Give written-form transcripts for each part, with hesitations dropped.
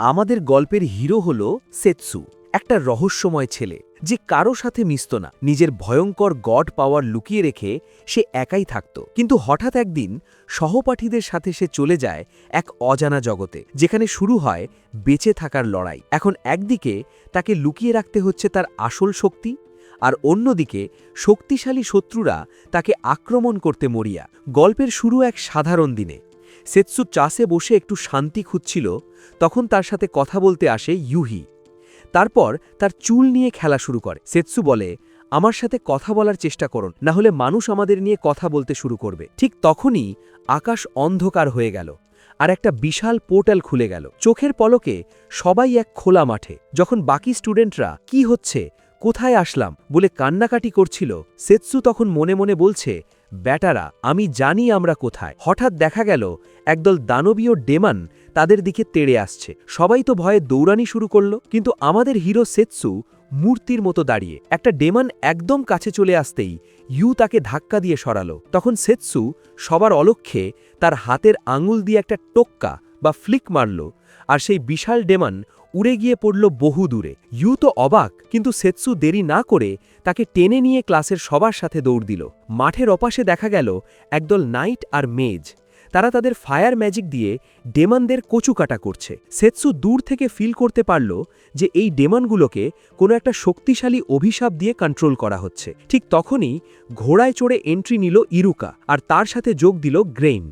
আমাদের গল্পের হিরো হল সেতসু, একটা রহস্যময় ছেলে যে কারো সাথে মিশত না। নিজের ভয়ঙ্কর গড পাওয়ার লুকিয়ে রেখে সে একাই থাকত। কিন্তু হঠাৎ একদিন সহপাঠীদের সাথে সে চলে যায় এক অজানা জগতে, যেখানে শুরু হয় বেঁচে থাকার লড়াই। এখন একদিকে তাকে লুকিয়ে রাখতে হচ্ছে তার আসল শক্তি, আর অন্যদিকে শক্তিশালী শত্রুরা তাকে আক্রমণ করতে মরিয়া। গল্পের শুরু এক সাধারণ দিনে। সেতসু চাষে বসে একটু শান্তি খুঁজছিল, তখন তার সাথে কথা বলতে আসে ইউহি। তারপর তার চুল নিয়ে খেলা শুরু করে। সেতসু বলে, আমার সাথে কথা বলার চেষ্টা করুন, না হলে মানুষ আমাদের নিয়ে কথা বলতে শুরু করবে। ঠিক তখনই আকাশ অন্ধকার হয়ে গেল, আর একটা বিশাল পোর্টাল খুলে গেল। চোখের পলকে সবাই এক খোলা মাঠে। যখন বাকি স্টুডেন্টরা কি হচ্ছে, কোথায় আসলাম বলে কান্নাকাটি করছিল, সেতসু তখন মনে মনে বলছে, ব্যাটারা, আমি জানি আমরা কোথায়। হঠাৎ দেখা গেল একদল দানবীয় ডেমন তাদের দিকে তেড়ে আসছে। সবাই তো ভয়ে দৌড়ানি শুরু করল, কিন্তু আমাদের হিরো সেতসু মূর্তির মতো দাঁড়িয়ে। একটা ডেমন একদম কাছে চলে আসতেই ইউ তাকে ধাক্কা দিয়ে সরালো। তখন সেতসু সবার অলক্ষ্যে তার হাতের আঙুল দিয়ে একটা টোক্কা বা ফ্লিক মারল, আর সেই বিশাল ডেমন উড়ে গিয়ে পড়ল বহু দূরে। ইউ তো অবাক, কিন্তু সেতসু দেরি না করে তাকে টেনে নিয়ে ক্লাসের সবার সাথে দৌড় দিল। মাঠের অপাশে দেখা গেল একদল নাইট আর মেজ। তারা তাদের ফায়ার ম্যাজিক দিয়ে ডেমনদের কচুকাটা করছে। সেতসু দূর থেকে ফিল করতে পারল যে এই ডেমনগুলোকে কোনো একটা শক্তিশালী অভিশাপ দিয়ে কন্ট্রোল করা হচ্ছে। ঠিক তখনই ঘোড়ায় চড়ে এন্ট্রি নিল ইরুকা, আর তার সাথে যোগ দিল গ্রেইন।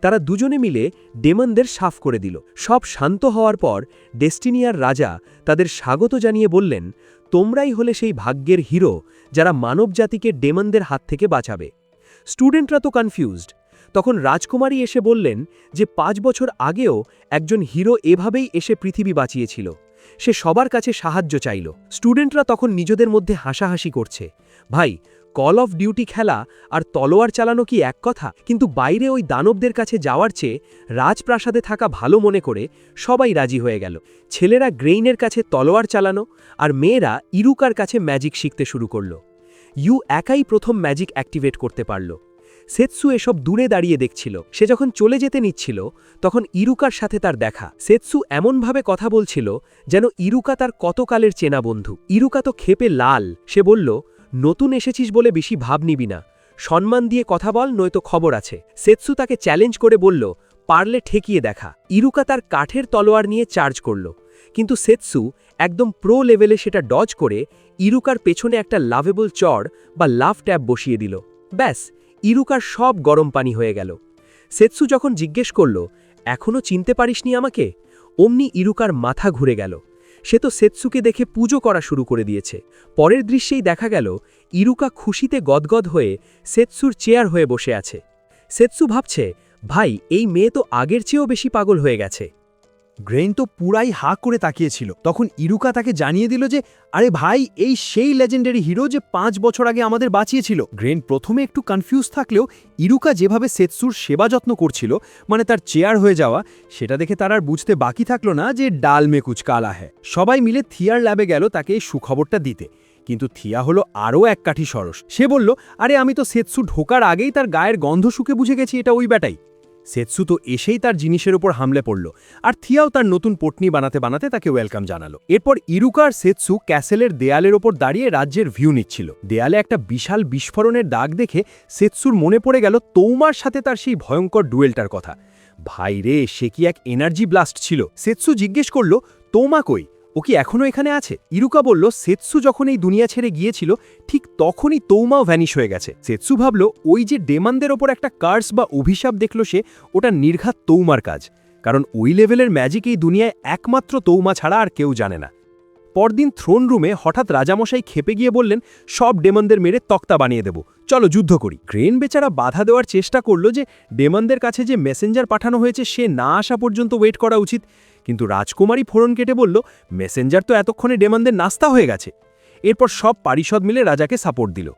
তারা দুজনে মিলে ডেমনদের সাফ করে দিল। সব শান্ত হওয়ার পর ডেস্টিনিয়ার রাজা তাদের স্বাগত জানিয়ে বললেন, তোমরাই হলে সেই ভাগ্যের হিরো যারা মানবজাতিকে ডেমনদের হাত থেকে বাঁচাবে। স্টুডেন্টরা তো কনফিউজড। তখন রাজকুমারী এসে বললেন যে 5 বছর আগেও একজন হিরো এভাবেই এসে পৃথিবী বাঁচিয়েছিল। সে সবার কাছে সাহায্য চাইল। স্টুডেন্টরা তখন নিজেদের মধ্যে হাসাহাসি করছে, ভাই, কল অফ ডিউটি খেলা আর তলোয়ার চালানো কি এক কথা? কিন্তু বাইরে ওই দানবদের কাছে যাওয়ার চেয়ে রাজপ্রাসাদে থাকা ভালো মনে করে সবাই রাজি হয়ে গেল। ছেলেরা গ্রেইনের কাছে তলোয়ার চালানো, আর মেয়েরা ইরুকার কাছে ম্যাজিক শিখতে শুরু করল। ইউ একাই প্রথম ম্যাজিক অ্যাক্টিভেট করতে পারল। সেতসু এসব দূরে দাঁড়িয়ে দেখছিল। সে যখন চলে যেতে নিচ্ছিল, তখন ইরুকার সাথে তার দেখা। সেতসু এমনভাবে কথা বলছিল যেন ইরুকা তার কতকালের চেনা বন্ধু। ইরুকা তো ক্ষেপে লাল। সে বলল, নতুন এসেছিস বলে বেশি ভাব নিবি না, সম্মান দিয়ে কথা বল, নয়তো খবর আছে। সেতসু তাকে চ্যালেঞ্জ করে বলল, পারলে ঠেকিয়ে দেখা। ইরুকা তার কাঠের তলোয়ার নিয়ে চার্জ করল, কিন্তু সেতসু একদম প্রো লেভেলে সেটা ডজ করে ইরুকার পেছনে একটা লাভেবল চড় বা লাভ ট্যাব বসিয়ে দিল। ব্যাস, ইরুকার সব গরম পানি হয়ে গেল। সেতসু যখন জিজ্ঞেস করল, এখনও চিনতে পারিসনি আমাকে, অমনি ইরুকার মাথা ঘুরে গেল। সে তো সেতসুকে দেখে পুজো করা শুরু করে দিয়েছে। পরের দৃশ্যেই দেখা গেল ইরুকা খুশিতে গদগদ হয়ে সেতসুর চেয়ার হয়ে বসে আছে। সেতসু ভাবছে, ভাই, এই মেয়ে তো আগের চেয়েও বেশি পাগল হয়ে গেছে। গ্রেইন তো পুরাই হা করে তাকিয়েছিল। তখন ইরুকা তাকে জানিয়ে দিল যে, আরে ভাই, এই সেই লেজেন্ডারি হিরো যে 5 বছর আগে আমাদের বাঁচিয়েছিল। গ্রেইন প্রথমে একটু কনফিউজ থাকলেও ইরুকা যেভাবে সেতসুর সেবা যত্ন করছিল, মানে তার চেয়ার হয়ে যাওয়া, সেটা দেখে তার আর বুঝতে বাকি থাকলো না যে ডাল মে কুচ কালা হ্যায়। সবাই মিলে থিয়ার ল্যাবে গেল তাকে এই সুখবরটা দিতে। কিন্তু থিয়া হলো আরও এক কাঠি সরস। সে বলল, আরে আমি তো সেতসু ঢোকার আগেই তার গায়ের গন্ধ শুকে বুঝে গেছি এটা ওই ব্যাটাই। সেতসু তো এসেই তার জিনিসের ওপর হামলে পড়ল, আর থিয়াও তার নতুন পটনি বানাতে বানাতে তাকে ওয়েলকাম জানালো। এরপর ইরুকা আর সেতসু ক্যাসেলের দেয়ালের ওপর দাঁড়িয়ে রাজ্যের ভিউ নিচ্ছিল। দেয়ালে একটা বিশাল বিস্ফোরণের দাগ দেখে সেতসুর মনে পড়ে গেল তৌমার সাথে তার সেই ভয়ঙ্কর ডুয়েলটার কথা। ভাই রে, সে কি এক এনার্জি ব্লাস্ট ছিল! সেতসু জিজ্ঞেস করল, তৌমা কই? ও কি এখনও এখানে আছে? ইরুকা বলল, সেতসু যখন এই দুনিয়া ছেড়ে গিয়েছিল ঠিক তখনই তৌমাও ভ্যানিশ হয়ে গেছে। সেতসু ভাবল, ওই যে ডেমনদের ওপর একটা কার্স বা অভিশাপ দেখল সে, ওটা নির্ঘাত তৌমার কাজ, কারণ ওই লেভেলের ম্যাজিক এই দুনিয়ায় একমাত্র তৌমা ছাড়া আর কেউ জানে না। পরদিন থ্রোন রুমে হঠাৎ রাজামশাই খেপে গিয়ে বললেন, সব ডেমনদের মেরে তক্তা বানিয়ে দেব, চলো যুদ্ধ করি। গ্রেন বেচারা বাধা দেওয়ার চেষ্টা করল যে ডেমনদের কাছে যে মেসেঞ্জার পাঠানো হয়েছে সে না আসা পর্যন্ত ওয়েট করা উচিত, কিন্তু রাজকুমারী ফোড়ন কেটে বলল, মেসেঞ্জার তো এতক্ষণে ডেমনদের নাস্তা হয়ে গেছে। এরপর সব পারিষদ মিলে রাজাকে সাপোর্ট দিল।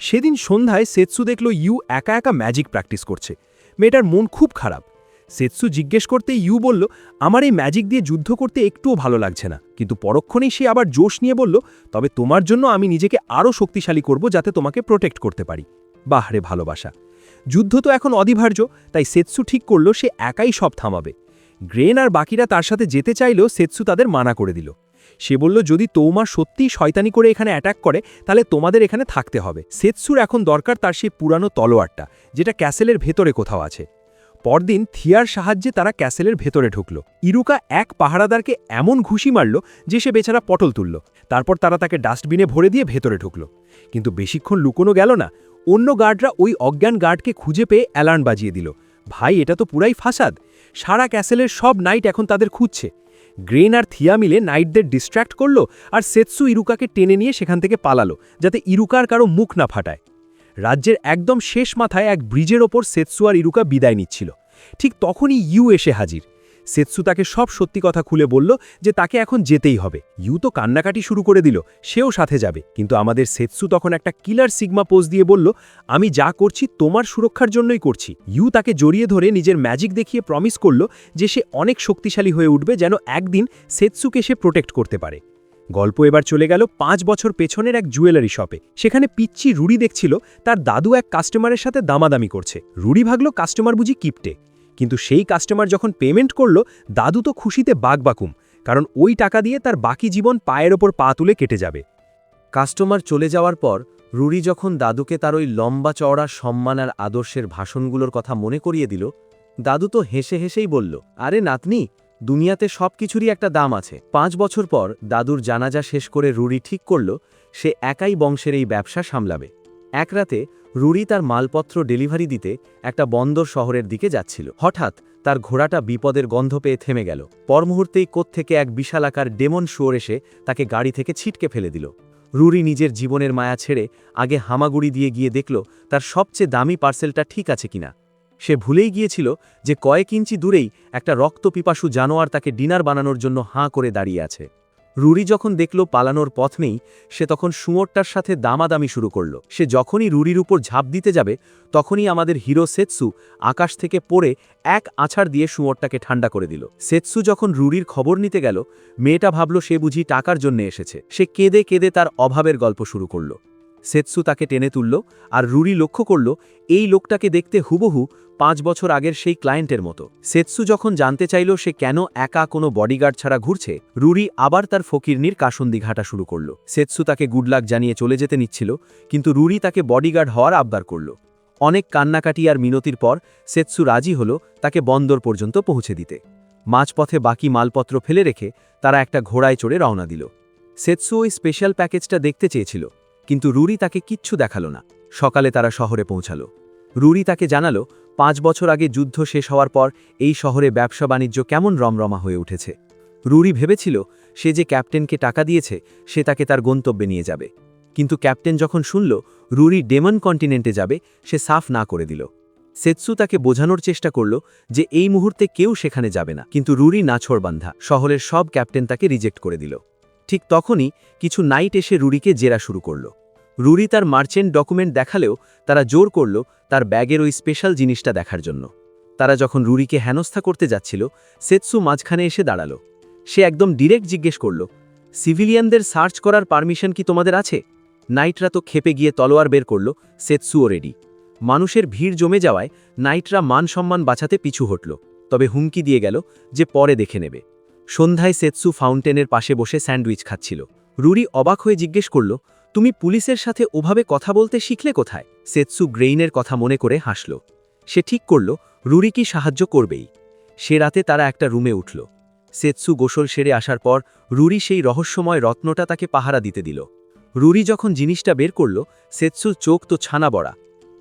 সেদিন সন্ধ্যায় সেতসু দেখল ইউ একা একা ম্যাজিক প্র্যাকটিস করছে। মেয়েটার মন খুব খারাপ। সেতসু জিজ্ঞেস করতে ইউ বলল, আমার এই ম্যাজিক দিয়ে যুদ্ধ করতে একটুও ভালো লাগছে না। কিন্তু পরক্ষণেই সে আবার জোশ নিয়ে বলল, তবে তোমার জন্য আমি নিজেকে আরও শক্তিশালী করব যাতে তোমাকে প্রোটেক্ট করতে পারি। বাহ রে ভালোবাসা! যুদ্ধ তো এখন অনিবার্য, তাই সেতসু ঠিক করল সে একাই সব থামাবে। গ্রেন আর বাকিরা তার সাথে যেতে চাইলেও সেৎসু তাদের মানা করে দিল। সে বলল, যদি তোমা সত্যিই শয়তানি করে এখানে অ্যাটাক করে তাহলে তোমাদের এখানে থাকতে হবে। সেৎসুর এখন দরকার তার সেই পুরানো তলোয়ারটা, যেটা ক্যাসেলের ভেতরে কোথাও আছে। পরদিন থিয়ার সাহায্যে তারা ক্যাসেলের ভেতরে ঢুকল। ইরুকা এক পাহারাদারকে এমন ঘুষি মারল যে সে বেচারা পটল তুলল। তারপর তারা তাকে ডাস্টবিনে ভরে দিয়ে ভেতরে ঢুকল। কিন্তু বেশিক্ষণ লুকোনো গেল না। অন্য গার্ডরা ওই অজ্ঞান গার্ডকে খুঁজে পেয়ে অ্যালার্ম বাজিয়ে দিল। ভাই, এটা তো পুরাই ফাসাদ। সারা ক্যাসেলের সব নাইট এখন তাদের খুঁজছে। গ্রেন আর থিয়া মিলে নাইটদের ডিস্ট্র্যাক্ট করল, আর সেৎসু ইরুকাকে টেনে নিয়ে সেখান থেকে পালালো, যাতে ইরুকার কারো মুখ না ফাটায়। রাজ্যের একদম শেষ মাথায় এক ব্রিজের ওপর সেৎসু আর ইরুকা বিদায় নিচ্ছিল। ঠিক তখনই ইউ এসে হাজির। সেৎসু তাকে সব সত্যি কথা খুলে বলল যে তাকে এখন যেতেই হবে। ইউ তো কান্নাকাটি শুরু করে দিল, সেও সাথে যাবে। কিন্তু আমাদের সেৎসু তখন একটা কিলার সিগমা পোজ দিয়ে বলল, আমি যা করছি তোমার সুরক্ষার জন্যই করছি। ইউ তাকে জড়িয়ে ধরে নিজের ম্যাজিক দেখিয়ে প্রমিস করল যে সে অনেক শক্তিশালী হয়ে উঠবে, যেন একদিন সেৎসুকে সে প্রোটেক্ট করতে পারে। গল্প এবার চলে গেল 5 বছর পেছনের এক জুয়েলারি শপে। সেখানে পিচ্চি রুড়ি দেখছিল তার দাদু এক কাস্টমারের সাথে দামাদামি করছে। রুড়ি ভাগল কাস্টমার বুঝি কিপটে, কিন্তু সেই কাস্টমার যখন পেমেন্ট করল, দাদু তো খুশিতে বাকবাকুম, কারণ ওই টাকা দিয়ে তার বাকি জীবন পায়ের ওপর পা তুলে কেটে যাবে। কাস্টমার চলে যাওয়ার পর রুড়ি যখন দাদুকে তার ওই লম্বা চওড়া সম্মান আর আদর্শের ভাষণগুলোর কথা মনে করিয়ে দিল, দাদু তো হেসে হেসেই বলল, আরে নাতনি, দুনিয়াতে সব কিছুরই একটা দাম আছে। 5 বছর পর দাদুর জানাজা শেষ করে রুড়ি ঠিক করল সে একাই বংশের এই ব্যবসা সামলাবে। এক রাতে রুড়ি তার মালপত্র ডেলিভারি দিতে একটা বন্দর শহরের দিকে যাচ্ছিল। হঠাৎ তার ঘোড়াটা বিপদের গন্ধ পেয়ে থেমে গেল। পর মুহূর্তেই কোত্থেকে এক বিশালাকার ডেমন শুয়োর এসে তাকে গাড়ি থেকে ছিটকে ফেলে দিল। রুড়ি নিজের জীবনের মায়া ছেড়ে আগে হামাগুড়ি দিয়ে গিয়ে দেখল তার সবচেয়ে দামি পার্সেলটা ঠিক আছে কিনা। সে ভুলেই গিয়েছিল যে কয়েক ইঞ্চি দূরেই একটা রক্তপিপাসু জানোয়ার তাকে ডিনার বানানোর জন্য হাঁ করে দাঁড়িয়ে আছে। রুড়ি যখন দেখল পালানোর পথ নেই, সে তখন শুয়োরটার সাথে দামাদামি শুরু করল। সে যখনই রুড়ির উপর ঝাঁপ দিতে যাবে, তখনই আমাদের হিরো সেৎসু আকাশ থেকে পড়ে এক আছাড় দিয়ে শুয়োরটাকে ঠান্ডা করে দিল। সেৎসু যখন রুড়ির খবর নিতে গেল, মেয়েটা ভাবল সে বুঝি টাকার জন্য এসেছে। সে কেঁদে কেঁদে তার অভাবের গল্প শুরু করল। সেৎসু তাকে টেনে তুলল, আর রুড়ি লক্ষ্য করল এই লোকটাকে দেখতে হুবহু 5 বছর আগের সেই ক্লায়েন্টের মতো। সেৎসু যখন জানতে চাইল সে কেন একা কোনো বডিগার্ড ছাড়া ঘুরছে, রুড়ি আবার তার ফকিরনির কাসন্দি ঘাটা শুরু করল। সেৎসু তাকে গুড লাক জানিয়ে চলে যেতে নিচ্ছিল, কিন্তু রুড়ি তাকে বডিগার্ড হওয়ার আবদার করল। অনেক কান্নাকাটি আর মিনতির পর সেৎসু রাজি হল তাকে বন্দর পর্যন্ত পৌঁছে দিতে। মাঝপথে বাকি মালপত্র ফেলে রেখে তারা একটা ঘোড়ায় চড়ে রওনা দিল। সেৎসু ওই স্পেশাল প্যাকেজটা দেখতে চেয়েছিল, কিন্তু রুড়ি তাকে কিচ্ছু দেখালো না। সকালে তারা শহরে পৌঁছালো। রুড়ি তাকে জানালো 5 বছর আগে যুদ্ধ শেষ হওয়ার পর এই শহরে ব্যবসা বাণিজ্য কেমন রমরমা হয়ে উঠেছে। রুড়ি ভেবেছিল সে যে ক্যাপ্টেনকে টাকা দিয়েছে সে তাকে তার গন্তব্যে নিয়ে যাবে, কিন্তু ক্যাপ্টেন যখন শুনল রুড়ি ডেমন কন্টিনেন্টে যাবে, সে সাফ না করে দিল। সেৎসু তাকে বোঝানোর চেষ্টা করল যে এই মুহূর্তে কেউ সেখানে যাবে না, কিন্তু রুড়ি নাছোড়বান্ধা। শহরের সব ক্যাপ্টেন তাকে রিজেক্ট করে দিল। ঠিক তখনই কিছু নাইট এসে রুড়িকে জেরা শুরু করল। রুড়ি তার মার্চেন্ট ডকুমেন্ট দেখালেও তারা জোর করল তার ব্যাগের ওই স্পেশাল জিনিসটা দেখার জন্য। তারা যখন রুড়িকে হেনস্থা করতে যাচ্ছিল, সেৎসু মাঝখানে এসে দাঁড়ালো। সে একদম ডিরেক্ট জিজ্ঞেস করল, সিভিলিয়ানদের সার্চ করার পারমিশন কি তোমাদের আছে? নাইটরা তো খেপে গিয়ে তলোয়ার বের করল। সেৎসুও রেডি। মানুষের ভিড় জমে যাওয়ায় নাইটরা মান সম্মান বাঁচাতে পিছু হটল, তবে হুমকি দিয়ে গেল যে পরে দেখে নেবে। সন্ধ্যায় সেৎসু ফাউন্টেনের পাশে বসে স্যান্ডউইচ খাচ্ছিল। রুড়ি অবাক হয়ে জিজ্ঞেস করল, তুমি পুলিশের সাথে ওভাবে কথা বলতে শিখলে কোথায়? সেৎসু গ্রেইনের কথা মনে করে হাসল। সে ঠিক করল রুড়ি কি সাহায্য করবেই। সে রাতে তারা একটা রুমে উঠল। সেৎসু গোসল সেরে আসার পর রুড়ি সেই রহস্যময় রত্নটা তাকে পাহারা দিতে দিল। রুড়ি যখন জিনিসটা বের করল, সেৎসুর চোখ তো ছানা বড়া।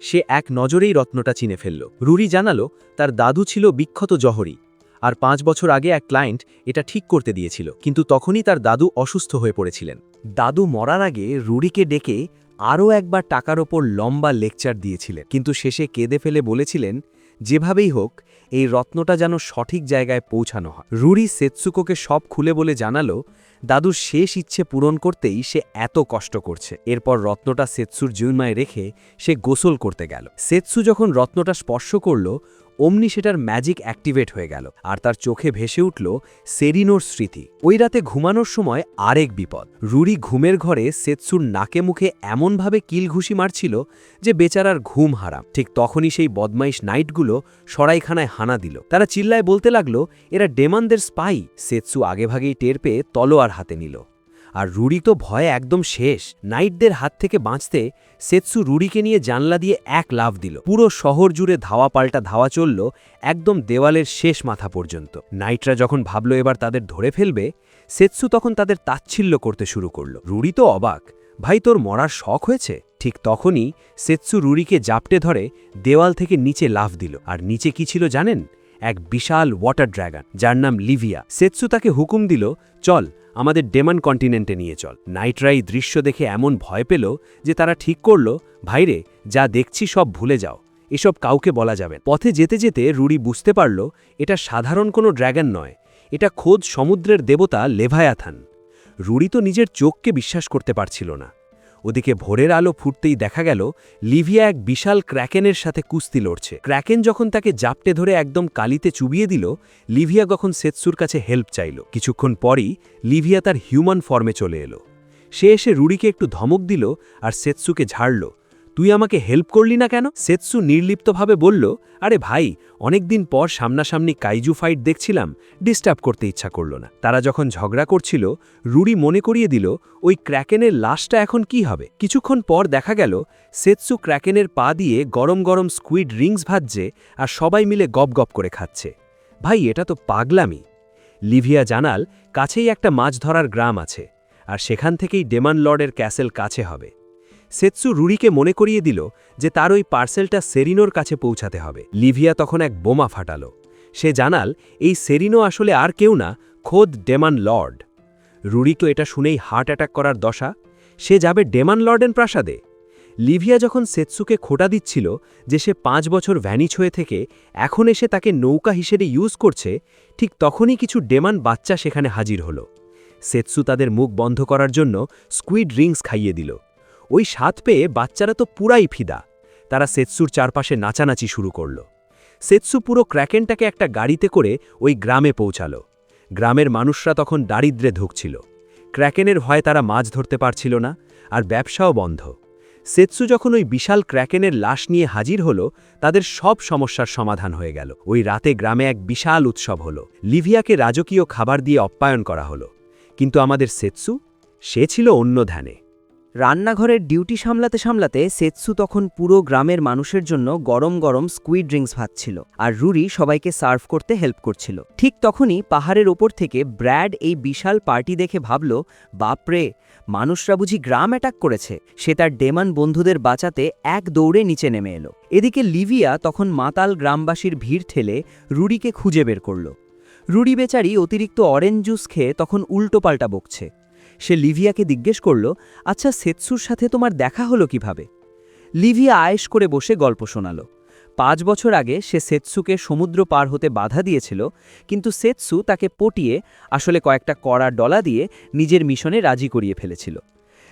সে এক নজরেই রত্নটা চিনে ফেলল। রুড়ি জানালো তার দাদু ছিল বিখ্যাত জহরি, আর 5 বছর আগে এক ক্লায়েন্ট এটা ঠিক করতে দিয়েছিল, কিন্তু তখনই তার দাদু অসুস্থ হয়ে পড়েছিলেন। দাদু মরার আগে রুড়িকে ডেকে আরও একবার টাকার ওপর লম্বা লেকচার দিয়েছিলেন, কিন্তু শেষে কেঁদে ফেলে বলেছিলেন যেভাবেই হোক এই রত্নটা যেন সঠিক জায়গায় পৌঁছানো হয়। রুড়ি সেৎসুকোকে সব খুলে বলে জানালো দাদুর শেষ ইচ্ছে পূরণ করতেই সে এত কষ্ট করছে। এরপর রত্নটা সেৎসুর জিউমায় রেখে সে গোসল করতে গেল। সেৎসু যখন রত্নটা স্পর্শ করল, অমনি সেটার ম্যাজিক অ্যাক্টিভেট হয়ে গেল আর তার চোখে ভেসে উঠল সেরিনোর স্মৃতি। ওই রাতে ঘুমানোর সময় আরেক বিপদ। রুরি ঘুমের ঘরে সেতসুর নাকে মুখে এমনভাবে কিল ঘুষি মারছিল যে বেচারার ঘুম হারাম। ঠিক তখনই সেই বদমাইশ নাইটগুলো সরাইখানায় হানা দিল। তারা চিল্লায় বলতে লাগলো এরা ডেমনদের স্পাই। সেতসু আগেভাগেই টের পেয়ে তলোয়ার হাতে নিল। আর রুরি তো ভয়ে একদম শেষ। নাইটদের হাত থেকে বাঁচতে সেতসু রুরিকে নিয়ে জানলা দিয়ে এক লাফ দিল। পুরো শহর জুড়ে ধাওয়া পাল্টা ধাওয়া চলল একদম দেওয়ালের শেষ মাথা পর্যন্ত। নাইটরা যখন ভাবল এবার তাদের ধরে ফেলবে, সেতসু তখন তাদের তাচ্ছিল্য করতে শুরু করল। রুরি তো অবাক, ভাই তোর মরার শখ হয়েছে? ঠিক তখনই সেতসু রুরিকে জাপটে ধরে দেওয়াল থেকে নিচে লাফ দিল। আর নিচে কি ছিল জানেন? এক বিশাল ওয়াটার ড্র্যাগন, যার নাম লিভিয়া। সেতসু তাকে হুকুম দিল, চল আমাদের ডেমন কন্টিনেন্টে নিয়ে চল। নাইটরাই দৃশ্য দেখে এমন ভয় পেল যে তারা ঠিক করল, ভাইরে যা দেখছি সব ভুলে যাও, এসব কাউকে বলা যাবে। পথে যেতে যেতে রুরি বুঝতে পারল এটা সাধারণ কোনো ড্র্যাগন নয়, এটা খোদ সমুদ্রের দেবতা লেভায়াথান। রুরি তো নিজের চোখকে বিশ্বাস করতে পারছিল না। ওদিকে ভোরের আলো ফুটতেই দেখা গেল লিভিয়া এক বিশাল ক্র্যাকেনের সাথে কুস্তি লড়ছে। ক্র্যাকেন যখন তাকে জাপটে ধরে একদম কালিতে চুবিয়ে দিল, লিভিয়া তখন সেতসুর কাছে হেল্প চাইল। কিছুক্ষণ পরই লিভিয়া তার হিউম্যান ফর্মে চলে এলো। সে এসে রুরিকে একটু ধমক দিল আর সেতসুকে ঝাড়ল। তুই আমাকে হেল্প করলি না কেন? সেতসু নির্লিপ্তভাবে বলল, আরে ভাই, অনেকদিন পর সামনাসামনি কাইজু ফাইট দেখছিলাম, ডিস্টার্ব করতে ইচ্ছা করল না। তারা যখন ঝগড়া করছিল, রুরি মনে করিয়ে দিল ওই ক্র্যাকেনের লাশটা এখন কি হবে। কিছুক্ষণ পর দেখা গেল সেতসু ক্র্যাকেনের পা দিয়ে গরম গরম স্কুইড রিংস ভাজছে আর সবাই মিলে গপ গপ করে খাচ্ছে। ভাই এটা তো পাগলামি। লিভিয়া জানাল কাছেই একটা মাছ ধরার গ্রাম আছে, আর সেখান থেকেই ডেমন লর্ডের ক্যাসেল কাছে হবে। সেতসু রুরিকে মনে করিয়ে দিল যে তার ওই পার্সেলটা সেরিনোর কাছে পৌঁছাতে হবে। লিভিয়া তখন এক বোমা ফাটাল। সে জানাল এই সেরিনো আসলে আর কেউ না, খোদ ডেমন লর্ড। রুরি তো এটা শুনেই হার্ট অ্যাটাক করার দশা। সে যাবে ডেমন লর্ডের প্রাসাদে। লিভিয়া যখন সেতসুকে খোটা দিচ্ছিল যে সে 5 বছর ভ্যানিচ হয়ে থেকে এখন এসে তাকে নৌকা হিসেবে ইউজ করছে, ঠিক তখনই কিছু ডেমন বাচ্চা সেখানে হাজির হলো। সেতসু তাদের মুখ বন্ধ করার জন্য স্কুইড রিংস খাইয়ে দিল। ওই স্বাদ পেয়ে বাচ্চারা তো পুরাই ফিদা। তারা সেতসুর চারপাশে নাচানাচি শুরু করল। সেতসু পুরো ক্র্যাকেনটাকে একটা গাড়িতে করে ওই গ্রামে পৌঁছাল। গ্রামের মানুষরা তখন দারিদ্র্যে ধুঁকছিল। ক্র্যাকেনের ভয়ে তারা মাছ ধরতে পারছিল না, আর ব্যবসাও বন্ধ। সেতসু যখন ওই বিশাল ক্র্যাকেনের লাশ নিয়ে হাজির হল, তাদের সব সমস্যার সমাধান হয়ে গেল। ওই রাতে গ্রামে এক বিশাল উৎসব হল। লিভিয়াকে রাজকীয় খাবার দিয়ে অপ্যায়ন করা হলো। কিন্তু আমাদের সেতসু, সে ছিল অন্য ধ্যানে। রান্নাঘরের ডিউটি সামলাতে সামলাতে সেতসু তখন পুরো গ্রামের মানুষের জন্য গরম গরম স্কুইড ড্রিঙ্কস ভাজছিল, আর রুরি সবাইকে সার্ভ করতে হেল্প করছিল। ঠিক তখনই পাহাড়ের ওপর থেকে ব্র্যাড এই বিশাল পার্টি দেখে ভাবল, বাপরে, মানুষরা বুঝি গ্রাম অ্যাটাক করেছে। সে তার ডেমন বন্ধুদের বাঁচাতে এক দৌড়ে নিচে নেমে এলো। এদিকে লিভিয়া তখন মাতাল গ্রামবাসীর ভিড় ঠেলে রুরিকে খুঁজে বের করল। রুরি বেচারি অতিরিক্ত অরেঞ্জ জুস খেয়ে তখন উল্টোপাল্টা বকছে। সে লিভিয়াকে জিজ্ঞেস করল, আচ্ছা সেতসুর সাথে তোমার দেখা হলো কিভাবে? লিভিয়া আয়েশ করে বসে গল্প শোনাল। 5 বছর আগে সে সেতসুকে সমুদ্র পার হতে বাধা দিয়েছিল, কিন্তু সেতসু তাকে পটিয়ে, আসলে কয়েকটা কড়া ডলা দিয়ে নিজের মিশনে রাজি করিয়ে ফেলেছিল।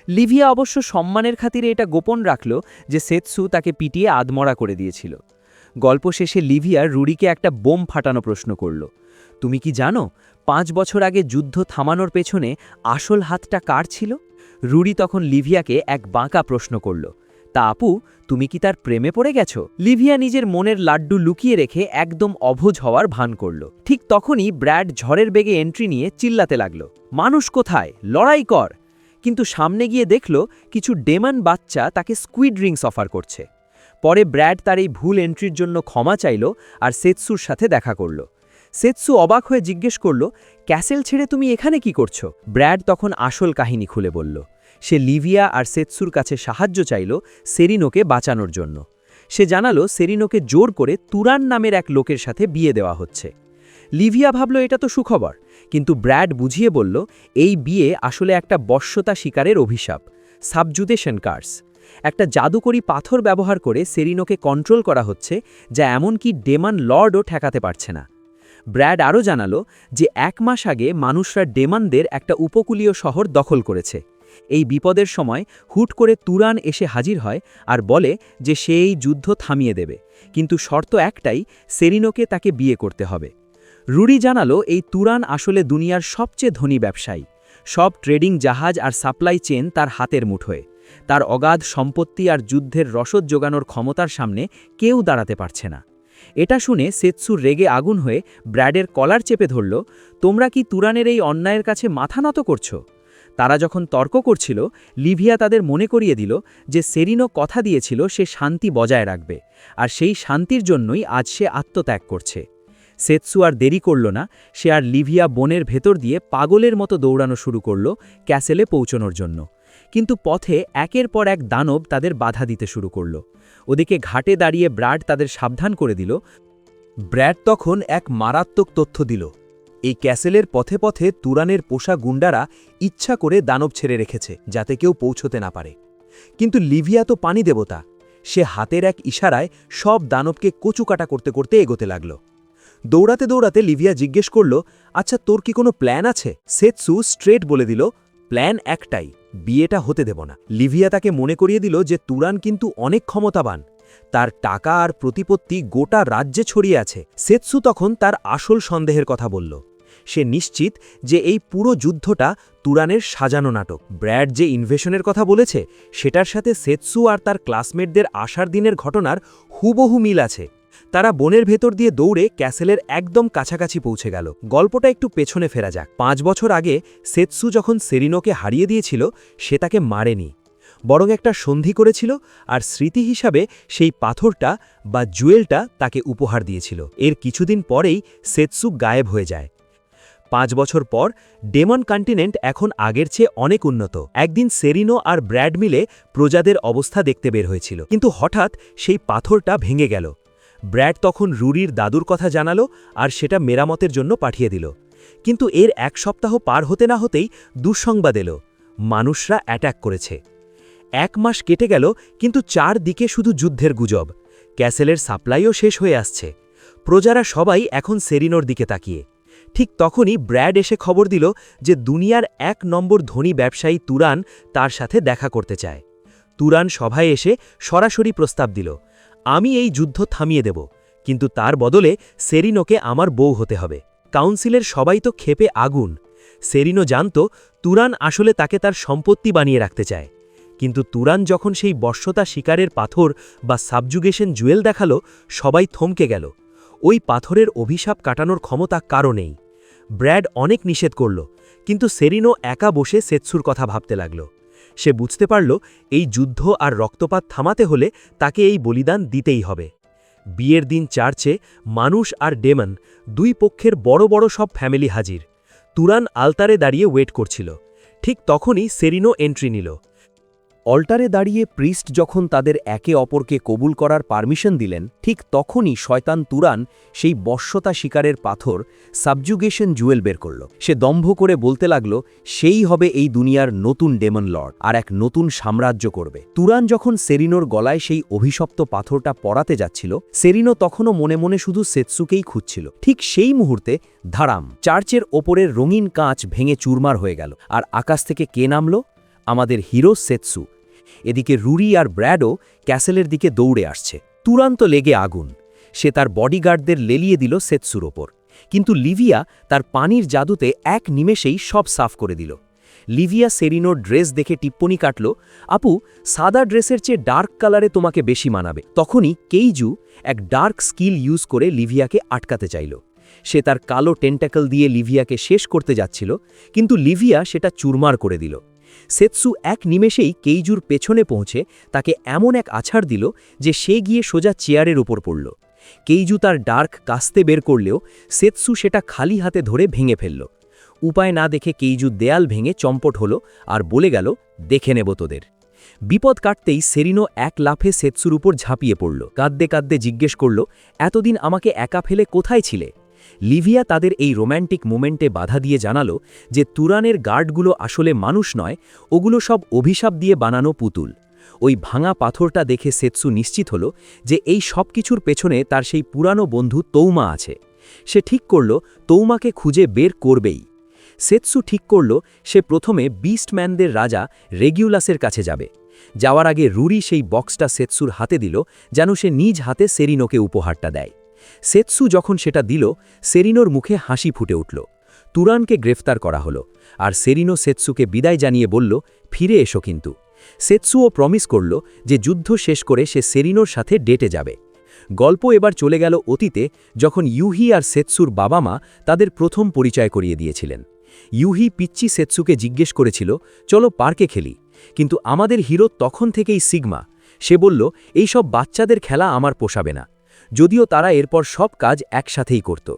লিভিয়া অবশ্য সম্মানের খাতিরে এটা গোপন রাখল যে সেতসু তাকে পিটিয়ে আধমরা করে দিয়েছিল। গল্প শেষে লিভিয়া রুরিকে একটা বোম ফাটানো প্রশ্ন করল, তুমি কি জানো 5 বছর আগে যুদ্ধ থামানোর পেছনে আসল হাতটা কার ছিল? রুরি তখন লিভিয়াকে এক বাঁকা প্রশ্ন করল, তা আপু, তুমি কি তার প্রেমে পড়ে গেছো? লিভিয়া নিজের মনের লাড্ডু লুকিয়ে রেখে একদম অভোজ হওয়ার ভান করল। ঠিক তখনই ব্র্যাড ঝড়ের বেগে এন্ট্রি নিয়ে চিল্লাতে লাগল, মানুষ কোথায়, লড়াই কর! কিন্তু সামনে গিয়ে দেখল কিছু ডেমন বাচ্চা তাকে স্কুইড রিংস অফার করছে। পরে ব্র্যাড তার এই ভুল এন্ট্রির জন্য ক্ষমা চাইল আর সেতসুর সাথে দেখা করল। সেতসু অবাক হয়ে জিজ্ঞেস করল, ক্যাসেল ছেড়ে তুমি এখানে কি করছো? ব্র্যাড তখন আসল কাহিনী খুলে বলল। সে লিভিয়া আর সেতসুর কাছে সাহায্য চাইল সেরিনোকে বাঁচানোর জন্য। সে জানালো সেরিনোকে জোর করে তুরান নামের এক লোকের সাথে বিয়ে দেওয়া হচ্ছে। লিভিয়া ভাবল এটা তো সুখবর, কিন্তু ব্র্যাড বুঝিয়ে বলল এই বিয়ে আসলে একটা বশ্যতা শিকারের অভিশাপ, সাবজুদেশন কার্স। একটা জাদুকরি পাথর ব্যবহার করে সেরিনোকে কন্ট্রোল করা হচ্ছে, যা এমনকি ডেমন লর্ডও ঠেকাতে পারছে না। ব্র্যাড আরও জানালো যে 1 মাস আগে মানুষরা ডেমনদের একটা উপকূলীয় শহর দখল করেছে। এই বিপদের সময় হুট করে তুরান এসে হাজির হয় আর বলে যে সে এই যুদ্ধ থামিয়ে দেবে, কিন্তু শর্ত একটাই, সেরিনোকে তাকে বিয়ে করতে হবে। রুরি জানালো এই তুরান আসলে দুনিয়ার সবচেয়ে ধনী ব্যবসায়ী। সব ট্রেডিং জাহাজ আর সাপ্লাই চেন তার হাতের মুঠোয়। তার অগাধ সম্পত্তি আর যুদ্ধের রসদ জোগানোর ক্ষমতার সামনে কেউ দাঁড়াতে পারছে না। এটা শুনে সেতসুর রেগে আগুন হয়ে ব্র্যাডের কলার চেপে ধরল, তোমরা কি তুরানের এই অন্যায়ের কাছে মাথা নত করছো? তারা যখন তর্ক করছিল, লিভিয়া তাদের মনে করিয়ে দিল যে সেরিনো কথা দিয়েছিল সে শান্তি বজায় রাখবে, আর সেই শান্তির জন্যই আজ সে আত্মত্যাগ করছে। সেতসু আর দেরি করল না, সে আর লিভিয়া বনের ভেতর দিয়ে পাগলের মতো দৌড়ানো শুরু করল ক্যাসেলে পৌঁছনোর জন্য। কিন্তু পথে একের পর এক দানব তাদের বাধা দিতে শুরু করল। ওদিকে ঘাটে দাঁড়িয়ে ব্র্যাড তাদের সাবধান করে দিল। ব্র্যাড তখন এক মারাত্মক তথ্য দিল, এই ক্যাসেলের পথে পথে তুরানের পোষা গুন্ডারা ইচ্ছা করে দানব ছেড়ে রেখেছে যাতে কেউ পৌঁছতে না পারে। কিন্তু লিভিয়া তো পানি দেবতা, সে হাতের এক ইশারায় সব দানবকে কচুকাটা করতে করতে এগোতে লাগল। দৌড়াতে দৌড়াতে লিভিয়া জিজ্ঞেস করল, আচ্ছা তোর কি কোনো প্ল্যান আছে? সেতসু স্ট্রেট বলে দিল, প্ল্যান একটাই, বিয়েটা হতে দেব না। লিভিয়া তাকে মনে করিয়ে দিল যে তুরান কিন্তু অনেক ক্ষমতাবান, তার টাকা আর প্রতিপত্তি গোটা রাজ্যে ছড়িয়ে আছে। সেতসু তখন তার আসল সন্দেহের কথা বলল। সে নিশ্চিত যে এই পুরো যুদ্ধটা তুরানের সাজানো নাটক। ব্র্যাড যে ইনভেশনের কথা বলেছে সেটার সাথে সেতসু আর তার ক্লাসমেটদের আসার দিনের ঘটনার হুবহু মিল আছে। তারা বনের ভেতর দিয়ে দৌড়ে ক্যাসেলের একদম কাছাকাছি পৌঁছে গেল। গল্পটা একটু পেছনে ফেরা যাক। 5 বছর আগে সেতসু যখন সেরিনোকে হারিয়ে দিয়েছিল, সে তাকে মারেনি, বরং একটা সন্ধি করেছিল আর স্মৃতি হিসাবে সেই পাথরটা বা জুয়েলটা তাকে উপহার দিয়েছিল। এর কিছুদিন পরেই সেতসু গায়েব হয়ে যায়। 5 বছর পর ডেমন কন্টিনেন্ট এখন আগের চেয়ে অনেক উন্নত। একদিন সেরিনো আর ব্র্যাড মিলে প্রজাদের অবস্থা দেখতে বের হয়েছিল, কিন্তু হঠাৎ সেই পাথরটা ভেঙে গেল। ব্র্যাড তখন রুরির দাদুর কথা জানালো আর সেটা মেরামতের জন্য পাঠিয়ে দিল। কিন্তু এর 1 সপ্তাহ পার হতে না হতেই দুঃসংবাদ এলো, মানুষরা অ্যাটাক করেছে। 1 মাস কেটে গেল, কিন্তু 4 দিকে শুধু যুদ্ধের গুজব। ক্যাসেলের সাপ্লাইও শেষ হয়ে আসছে। প্রজারা সবাই এখন সেরিনোর দিকে তাকিয়ে। ঠিক তখনই ব্র্যাড এসে খবর দিল যে দুনিয়ার 1 নম্বর ধনী ব্যবসায়ী তুরান তার সাথে দেখা করতে চায়। তুরান সভায় এসে সরাসরি প্রস্তাব দিল, আমি এই যুদ্ধ থামিয়ে দেব, কিন্তু তার বদলে সেরিনোকে আমার বউ হতে হবে। কাউন্সিলের সবাই তো ক্ষেপে আগুন। সেরিনো জানত তুরান আসলে তাকে তার সম্পত্তি বানিয়ে রাখতে চায়। কিন্তু তুরান যখন সেই বশ্যতা শিকারের পাথর বা সাবজুগেশন জুয়েল দেখালো, সবাই থমকে গেল। ওই পাথরের অভিশাপ কাটানোর ক্ষমতা কারো নেই। ব্র্যাড অনেক নিষেধ করল, কিন্তু সেরিনো একা বসে সেতসুর কথা ভাবতে লাগল। সে বুঝতে পারল এই যুদ্ধ আর রক্তপাত থামাতে হলে তাকে এই বলিদান দিতেই হবে। বিয়ের দিন চার্চে মানুষ আর ডেমন, 2 পক্ষের বড় বড় সব ফ্যামিলি হাজির। তুরান আলতারে দাঁড়িয়ে ওয়েট করছিল। ঠিক তখনই সেরিনো এন্ট্রি নিল। অল্টারে দাঁড়িয়ে প্রিস্ট যখন তাদের একে অপরকে কবুল করার পারমিশন দিলেন, ঠিক তখনই শয়তান তুরান সেই বশ্যতা শিকারের পাথর সাবজুগেশন জুয়েল বের করল। সে দম্ভ করে বলতে লাগল, সেই হবে এই দুনিয়ার নতুন ডেমন লর্ড, আর এক নতুন সাম্রাজ্য করবে। তুরান যখন সেরিনোর গলায় সেই অভিশপ্ত পাথরটা পরাতে যাচ্ছিল, সেরিনো তখনও মনে মনে শুধু সেতসুকেই খুঁজছিল। ঠিক সেই মুহূর্তে ধারাম, চার্চের ওপরের রঙিন কাঁচ ভেঙে চুরমার হয়ে গেল। আর আকাশ থেকে কে নামল? আমাদের হিরো সেতসু। এদিকে রুরি আর ব্র্যাডও ক্যাসেলের দিকে দৌড়ে আসছে। তুরান্ত লেগে আগুন। সে তার বডিগার্ডদের লেলিয়ে দিল সেতসুর ওপর। কিন্তু লিভিয়া তার পানির জাদুতে 1 নিমেষেই সব সাফ করে দিল। লিভিয়া সেরিনোর ড্রেস দেখে টিপ্পনি কাটল, আপু, সাদা ড্রেসের চেয়ে ডার্ক কালারে তোমাকে বেশি মানাবে। তখনই কেইজু এক ডার্ক স্কিল ইউজ করে লিভিয়াকে আটকাতে চাইল। সে তার কালো টেন্টাকল দিয়ে লিভিয়াকে শেষ করতে যাচ্ছিল, কিন্তু লিভিয়া সেটা চুরমার করে দিল। সেতসু 1 নিমেষেই কেইজুর পেছনে পৌঁছে তাকে এমন এক আছাড় দিল যে সে গিয়ে সোজা চেয়ারের উপর পড়ল। কেইজু তার ডার্ক কাস্তে বের করলেও সেতসু সেটা খালি হাতে ধরে ভেঙে ফেলল। উপায় না দেখে কেইজু দেয়াল ভেঙে চম্পট হল আর বলে গেল, দেখে নেব তোদের। বিপদ কাটতেই সেরিনো 1 লাফে সেতসুর উপর ঝাঁপিয়ে পড়ল। কাঁদতে কাঁদতে জিজ্ঞেস করল, এতদিন আমাকে একা ফেলে কোথায় ছিলে? লিভিয়া তাদের এই রোম্যান্টিক মোমেন্টে বাধা দিয়ে জানালো যে তুরানের গার্ডগুলো আসলে মানুষ নয়, ওগুলো সব অভিশাপ দিয়ে বানানো পুতুল। ওই ভাঙা পাথরটা দেখে সেতসু নিশ্চিত হল যে এই সব কিছুর পেছনে তার সেই পুরানো বন্ধু তৌমা আছে। সে ঠিক করল তৌমাকে খুঁজে বের করবেই। সেতসু ঠিক করল সে প্রথমে বিস্টম্যানদের রাজা রেগুলাসের কাছে যাবে। যাওয়ার আগে রুরি সেই বক্সটা সেতসুর হাতে দিল যেন সে নিজ হাতে সেরিনোকে উপহারটা দেয়। সেতসু যখন সেটা দিল, সেরিনোর মুখে হাসি ফুটে উঠল। তুরানকে গ্রেফতার করা হলো, আর সেরিনো সেতসুকে বিদায় জানিয়ে বলল, ফিরে এসো কিন্তু। সেতসুও প্রমিস করল যে যুদ্ধ শেষ করে সে সেরিনোর সাথে ডেটে যাবে। গল্প এবার চলে গেল অতীতে, যখন ইউহি আর সেতসুর বাবা মা তাদের প্রথম পরিচয় করিয়ে দিয়েছিলেন। ইউহি পিচ্চি সেতসুকে জিজ্ঞেস করেছিল, চলো পার্কে খেলি, কিন্তু আমাদের হিরো তখন থেকেই সিগমা। সে বলল, এই সব বাচ্চাদের খেলা আমার পোষাবে না, যদিও তারা এরপর সব কাজ একসাথেই করত।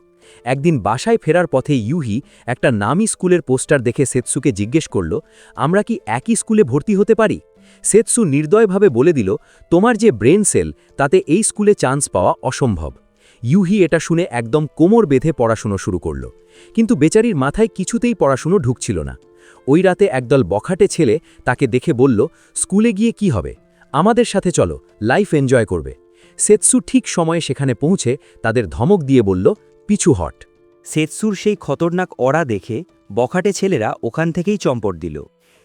একদিন বাসায় ফেরার পথে ইউহি একটা নামি স্কুলের পোস্টার দেখে সেতসুকে জিজ্ঞেস করল, আমরা কি একই স্কুলে ভর্তি হতে পারি? সেতসু নির্দয়ভাবে বলে দিল, তোমার যে ব্রেন সেল তাতে এই স্কুলে চান্স পাওয়া অসম্ভব। ইউহি এটা শুনে একদম কোমর বেঁধে পড়াশুনো শুরু করল, কিন্তু বেচারির মাথায় কিছুতেই পড়াশুনো ঢুকছিল না। ওই রাতে একদল বখাটে ছেলে তাকে দেখে বলল, স্কুলে গিয়ে কি হবে, আমাদের সাথে চলো, লাইফ এনজয় করবে। সেতসু ঠিক সময়ে সেখানে পৌঁছে তাদের ধমক দিয়ে বলল, পিছু হট। সেতসুর সেই খতরনাক অরা দেখে বখাটে ছেলেরা ওখান থেকেই চম্পট দিল।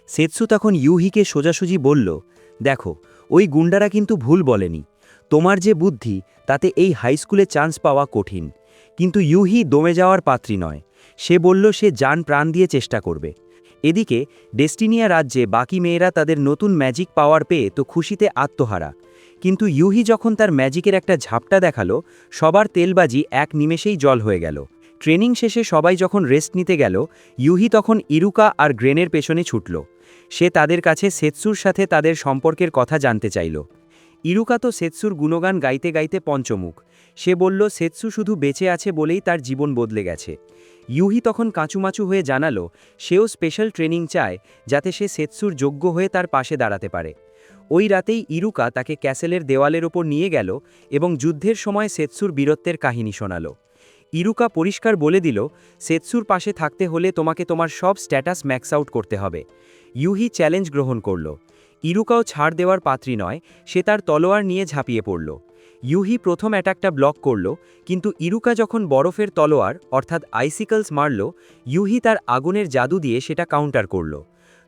সেতসু তখন ইউহিকে সোজাসুজি বলল, দেখো, ওই গুন্ডারা কিন্তু ভুল বলেনি, তোমার যে বুদ্ধি তাতে এই হাই স্কুলে চান্স পাওয়া কঠিন। কিন্তু ইউহি দমে যাওয়ার পাত্রী নয়, সে বলল সে জান প্রাণ দিয়ে চেষ্টা করবে। এদিকে ডেস্টিনিয়া রাজ্যে বাকি মেয়েরা তাদের নতুন ম্যাজিক পাওয়ার পেয়ে তো খুশিতে আত্মহারা, কিন্তু ইউহি যখন তার ম্যাজিকের একটা ঝাপটা দেখালো, সবার তেলবাজি এক নিমেষেই জল হয়ে গেল। ট্রেনিং শেষে সবাই যখন রেস্ট নিতে গেল, ইউহি তখন ইরুকা আর গ্রেনের পেছনে ছুটল। সে তাদের কাছে সেতসুর সাথে তাদের সম্পর্কের কথা জানতে চাইল। ইরুকা তো সেতসুর গুণগান গাইতে গাইতে পঞ্চমুখ। সে বলল সেতসু শুধু বেঁচে আছে বলেই তার জীবন বদলে গেছে। ইউহি তখন কাঁচুমাচু হয়ে জানালো সেও স্পেশাল ট্রেনিং চায়, যাতে সে সেতসুর যোগ্য হয়ে তার পাশে দাঁড়াতে পারে। ওই রাতেই ইরুকা তাকে ক্যাসেলের দেওয়ালের ওপর নিয়ে গেল এবং যুদ্ধের সময় সেতসুর বীরত্বের কাহিনী শোনালো। ইরুকা পরিষ্কার বলে দিল, সেতসুর পাশে থাকতে হলে তোমাকে তোমার সব স্ট্যাটাস ম্যাক্স আউট করতে হবে। ইউহি চ্যালেঞ্জ গ্রহণ করল। ইরুকাও ছাড় দেওয়ার পাত্রী নয়, সে তার তলোয়ার নিয়ে ঝাঁপিয়ে পড়ল। ইউহি প্রথম অ্যাটাকটা ব্লক করল, কিন্তু ইরুকা যখন বরফের তলোয়ার অর্থাৎ আইসিকলস মারল, ইউহি তার আগুনের জাদু দিয়ে সেটা কাউন্টার করল।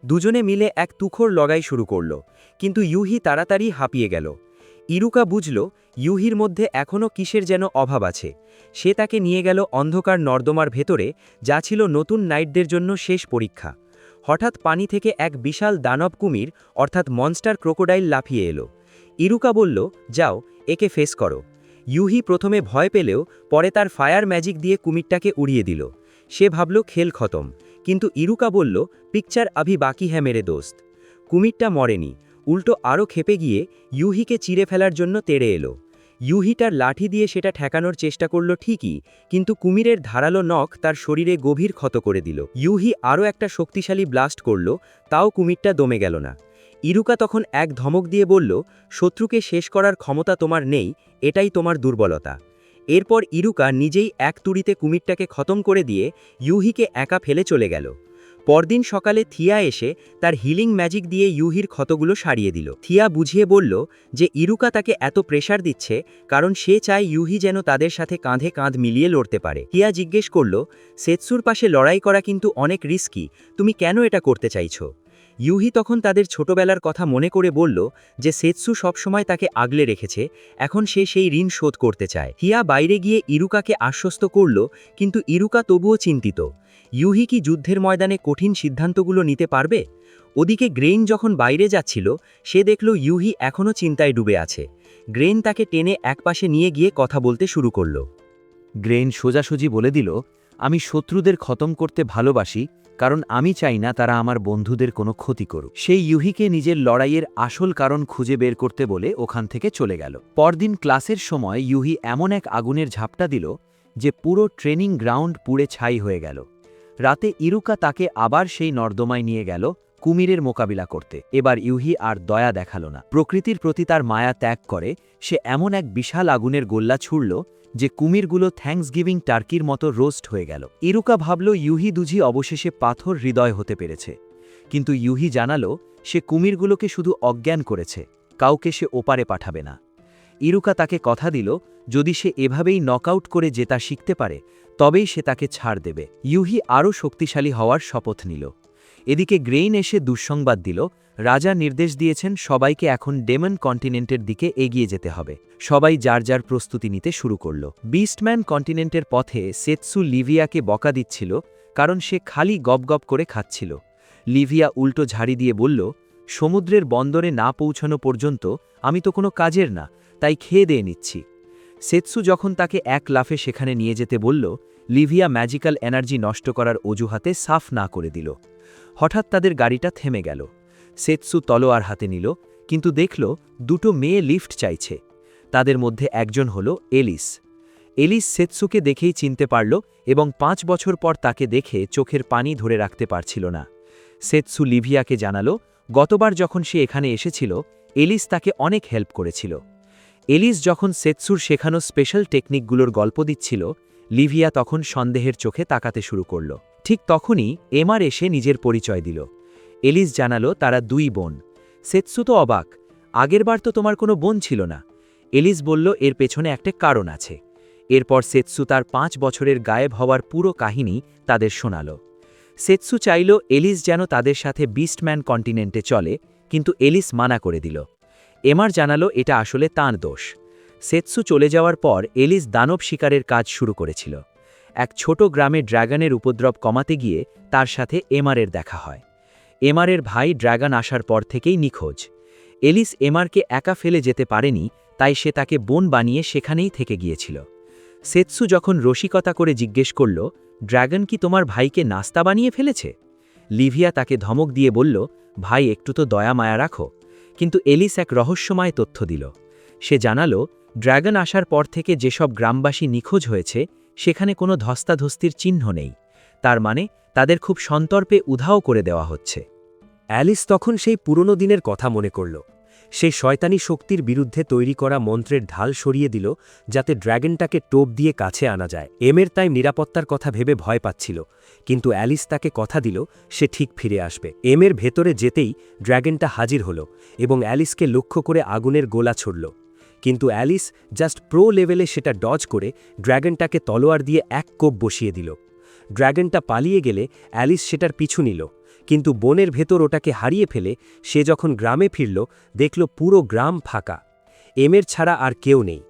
দুজনে মিলে এক তুখোড় লড়াই শুরু করল, কিন্তু ইউহি তাড়াতাড়ি হাঁপিয়ে গেল। ইরুকা বুঝল ইউহির মধ্যে এখনও কিসের যেন অভাব আছে। সে তাকে নিয়ে গেল অন্ধকার নর্দমার ভেতরে, যা ছিল নতুন নাইটদের জন্য শেষ পরীক্ষা। হঠাৎ পানি থেকে এক বিশাল দানব কুমির অর্থাৎ মনস্টার ক্রোকোডাইল লাফিয়ে এলো। ইরুকা বলল, যাও, একে ফেস করো। ইউহি প্রথমে ভয় পেলেও পরে তার ফায়ার ম্যাজিক দিয়ে কুমিরটাকে উড়িয়ে দিল। সে ভাবল খেল খতম, কিন্তু ইরুকা বলল, পিকচার আভি বাকি হ্যাঁ মেরে দোস্ত। কুমিরটা মরেনি, উল্টো আরও খেপে গিয়ে ইউহিকে চিরে ফেলার জন্য তেড়ে এলো। ইউহি তার লাঠি দিয়ে সেটা ঠেকানোর চেষ্টা করল ঠিকই, কিন্তু কুমিরের ধারালো নখ তার শরীরে গভীর ক্ষত করে দিল। ইউহি আরও একটা শক্তিশালী ব্লাস্ট করল, তাও কুমিরটা দমে গেল না। ইরুকা তখন এক ধমক দিয়ে বলল, শত্রুকে শেষ করার ক্ষমতা তোমার নেই, এটাই তোমার দুর্বলতা। এরপর ইরুকা নিজেই এক তুড়িতে কুমিরটাকে খতম করে দিয়ে ইউহিকে একা ফেলে চলে গেল। পরদিন সকালে থিয়া এসে তার হিলিং ম্যাজিক দিয়ে ইউহির ক্ষতগুলো সারিয়ে দিল। থিয়া বুঝিয়ে বলল যে ইরুকা তাকে এত প্রেশার দিচ্ছে কারণ সে চায় ইউহি যেন তাদের সাথে কাঁধে কাঁধ মিলিয়ে লড়তে পারে। থিয়া জিজ্ঞেস করল, সেতসুর পাশে লড়াই করা কিন্তু অনেক রিস্কি, তুমি কেন এটা করতে চাইছো? ইউহি তখন তাদের ছোটবেলার কথা মনে করে বলল যে সেতসু সবসময় তাকে আগলে রেখেছে, এখন সে সেই ঋণ শোধ করতে চায়। থিয়া বাইরে গিয়ে ইরুকাকে আশ্বস্ত করল, কিন্তু ইরুকা তবুও চিন্তিত। ইউহি কি যুদ্ধের ময়দানে কঠিন সিদ্ধান্তগুলো নিতে পারবে? ওদিকে গ্রেইন যখন বাইরে যাচ্ছিল, সে দেখল ইউহি এখনও চিন্তায় ডুবে আছে। গ্রেইন তাকে টেনে একপাশে নিয়ে গিয়ে কথা বলতে শুরু করল। গ্রেইন সোজাসুজি বলে দিল, আমি শত্রুদের খতম করতে ভালোবাসি, কারণ আমি চাই না তারা আমার বন্ধুদের কোনো ক্ষতি করুক। সেই ইউহিকে নিজের লড়াইয়ের আসল কারণ খুঁজে বের করতে বলে ওখান থেকে চলে গেল। পরদিন ক্লাসের সময় ইউহি এমন এক আগুনের ঝাপটা দিল যে পুরো ট্রেনিং গ্রাউন্ড পুড়ে ছাই হয়ে গেল। রাতে ইরুকা তাকে আবার সেই নর্দমায় নিয়ে গেল কুমিরের মোকাবিলা করতে। এবার ইউহি আর দয়া দেখালো না, প্রকৃতির প্রতি তার মায়া ত্যাগ করে সে এমন এক বিশাল আগুনের গোল্লা ছুড়ল যে কুমিরগুলো থ্যাঙ্কসগিভিং টার্কির মতো রোস্ট হয়ে গেল। ইরুকা ভাবল ইউহি দুঝি অবশেষে পাথর হৃদয় হতে পেরেছে, কিন্তু ইউহি জানালো সে কুমিরগুলোকে শুধু অজ্ঞান করেছে, কাউকে সে ওপারে পাঠাবে না। ইরুকা তাকে কথা দিল যদি সে এভাবেই নকআউট করে জেতা শিখতে পারে তবেই সে তাকে ছাড় দেবে। ইউহি আরও শক্তিশালী হওয়ার শপথ নিল। এদিকে গ্রেইন এসে দুঃসংবাদ দিল, রাজা নির্দেশ দিয়েছেন সবাইকে এখন ডেমন কন্টিনেন্টের দিকে এগিয়ে যেতে হবে। সবাই যার যার প্রস্তুতি নিতে শুরু করল। বিস্টম্যান কন্টিনেন্টের পথে সেৎসু লিভিয়াকে বকা দিচ্ছিল, কারণ সে খালি গপগপ করে খাচ্ছিল। লিভিয়া উল্টো ঝাড়ি দিয়ে বলল, সমুদ্রের বন্দরে না পৌঁছানো পর্যন্ত আমি তো কোনো কাজের না, তাই খেয়ে দিয়ে নিচ্ছি। সেৎসু যখন তাকে এক লাফে সেখানে নিয়ে যেতে বলল, লিভিয়া ম্যাজিক্যাল এনার্জি নষ্ট করার অজুহাতে সাফ না করে দিল। হঠাৎ তাদের গাড়িটা থেমে গেল। সেৎসু তলোয়ার হাতে নিল, কিন্তু দেখল দুটো মেয়ে লিফট চাইছে। তাদের মধ্যে একজন হল এলিস। এলিস সেৎসুকে দেখেই চিনতে পারল এবং 5 বছর পর তাকে দেখে চোখের পানি ধরে রাখতে পারছিল না। সেৎসু লিভিয়াকে জানালো, গতবার যখন সে এখানে এসেছিল এলিস তাকে অনেক হেল্প করেছিল। এলিস যখন সেৎসুর শেখানো স্পেশাল টেকনিকগুলোর গল্প দিচ্ছিল, লিভিয়া তখন সন্দেহের চোখে তাকাতে শুরু করল। ঠিক তখনই এমার এসে নিজের পরিচয় দিল। এলিস জানালো তারা 2 বোন। সেৎসু তো অবাক, আগেরবার তো তোমার কোনো বোন ছিল না। এলিস বলল এর পেছনে একটা কারণ আছে। এরপর সেৎসু তার 5 বছরের গায়েব হওয়ার পুরো কাহিনী তাদের শোনাল। সেৎসু চাইল এলিস যেন তাদের সাথে বিস্টম্যান কন্টিনেন্টে চলে, কিন্তু এলিস মানা করে দিল। এমার জানালো এটা আসলে তাঁর দোষ। সেৎসু চলে যাওয়ার পর এলিস দানব শিকারের কাজ শুরু করেছিল। এক ছোট গ্রামে ড্র্যাগনের উপদ্রব কমাতে গিয়ে তার সাথে এমারের দেখা হয়। এমারের ভাই ড্র্যাগন আসার পর থেকেই নিখোঁজ। এলিস এমারকে একা ফেলে যেতে পারেনি, তাই সে তাকে বোন বানিয়ে সেখানেই থেকে গিয়েছিল। সেৎসু যখন রসিকতা করে জিজ্ঞেস করল, ড্র্যাগন কি তোমার ভাইকে নাস্তা বানিয়ে ফেলেছে? লিভিয়া তাকে ধমক দিয়ে বলল, ভাই একটু তো দয়া মায়া রাখো। কিন্তু এলিস এক রহস্যময় তথ্য দিল। সে জানালো, ড্র্যাগন আসার পর থেকে যেসব গ্রামবাসী নিখোঁজ হয়েছে সেখানে কোনো ধস্তাধস্তির চিহ্ন নেই। তার মানে তাদের খুব সন্তর্পে উধাও করে দেওয়া হচ্ছে। অ্যালিস তখন সেই পুরনো দিনের কথা মনে করল। সেই শয়তানি শক্তির বিরুদ্ধে তৈরি করা মন্ত্রের ঢাল সরিয়ে দিল, যাতে ড্র্যাগনটাকে টোপ দিয়ে কাছে আনা যায়। এমের তাই নিরাপত্তার কথা ভেবে ভয় পাচ্ছিল, কিন্তু অ্যালিস তাকে কথা দিল সে ঠিক ফিরে আসবে। এমের ভেতরে যেতেই ড্র্যাগনটা হাজির হল এবং অ্যালিসকে লক্ষ্য করে আগুনের গোলা ছুড়ল। কিন্তু অ্যালিস জাস্ট প্রো লেভেলে সেটা ডজ করে ড্র্যাগনটাকে তলোয়ার দিয়ে এক কোপ বসিয়ে দিল। ড্র্যাগনটা পালিয়ে গেলে অ্যালিস সেটার পিছু নিল, কিন্তু বনের ভেতর ওটাকে হারিয়ে ফেলে সে যখন গ্রামে ফিরল দেখল পুরো গ্রাম ফাঁকা। এমের ছাড়া আর কেউ নেই।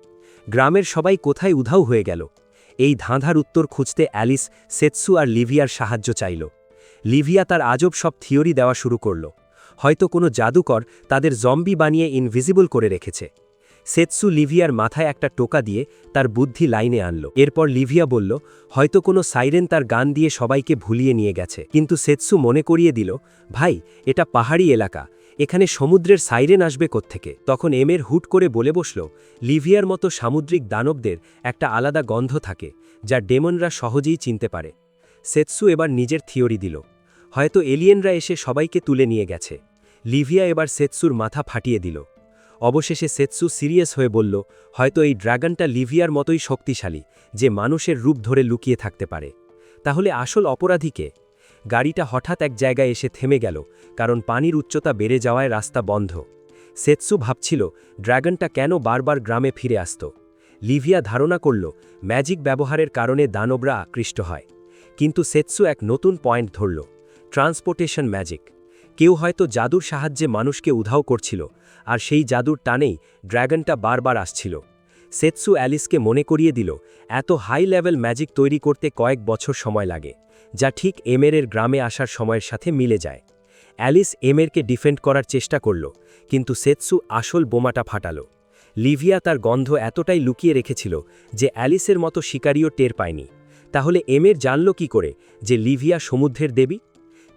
গ্রামের সবাই কোথায় উধাও হয়ে গেল? এই ধাঁধার উত্তর খুঁজতে অ্যালিস সেৎসু আর লিভিয়ার সাহায্য চাইল। লিভিয়া তার আজব সব থিওরি দেওয়া শুরু করল। হয়তো কোনো জাদুকর তাদের জম্বি বানিয়ে ইনভিজিবল করে রেখেছে। সেৎসু লিভিয়ার মাথায় একটা টোকা দিয়ে তার বুদ্ধি লাইনে আনল। এরপর লিভিয়া বলল, হয়তো কোনো সাইরেন তার গান দিয়ে সবাইকে ভুলিয়ে নিয়ে গেছে। কিন্তু সেৎসু মনে করিয়ে দিল, ভাই এটা পাহাড়ি এলাকা, এখানে সমুদ্রের সাইরেন আসবে কোত্থেকে? তখন এমের হুট করে বলে বসল, লিভিয়ার মতো সামুদ্রিক দানবদের একটা আলাদা গন্ধ থাকে, যা ডেমনরা সহজেই চিনতে পারে। সেৎসু এবার নিজের থিওরি দিল, হয়তো এলিয়েনরা এসে সবাইকে তুলে নিয়ে গেছে। লিভিয়া এবার সেৎসুর মাথা ফাটিয়ে দিল। অবশেষে সেৎসু সিরিয়াস হয়ে বলল, হয়তো এই ড্র্যাগনটা লিভিয়ার মতোই শক্তিশালী, যে মানুষের রূপ ধরে লুকিয়ে থাকতে পারে। তাহলে আসল অপরাধী কে? গাড়িটা হঠাৎ এক জায়গায় এসে থেমে গেল, কারণ পানির উচ্চতা বেড়ে যাওয়ায় রাস্তা বন্ধ। সেৎসু ভাবছিল ড্র্যাগনটা কেন বারবার গ্রামে ফিরে আসত। লিভিয়া ধারণা করল ম্যাজিক ব্যবহারের কারণে দানবরা আকৃষ্ট হয়। কিন্তু সেৎসু এক নতুন পয়েন্ট ধরল, ট্রান্সপোর্টেশন ম্যাজিক। কেউ হয়তো জাদুর সাহায্যে মানুষকে উধাও করছিল, আর সেই জাদুর টানেই ড্র্যাগনটা বারবার আসছিল। সেৎসু অ্যালিসকে মনে করিয়ে দিল, এত হাই লেভেল ম্যাজিক তৈরি করতে কয়েক বছর সময় লাগে, যা ঠিক এমেরের গ্রামে আসার সময়ের সাথে মিলে যায়। অ্যালিস এমেরকে ডিফেন্ড করার চেষ্টা করল, কিন্তু সেৎসু আসল বোমাটা ফাটাল। লিভিয়া তার গন্ধ এতটাই লুকিয়ে রেখেছিল যে অ্যালিসের মতো শিকারিও টের পায়নি। তাহলে এমের জানল কি করে যে লিভিয়া সমুদ্রের দেবী?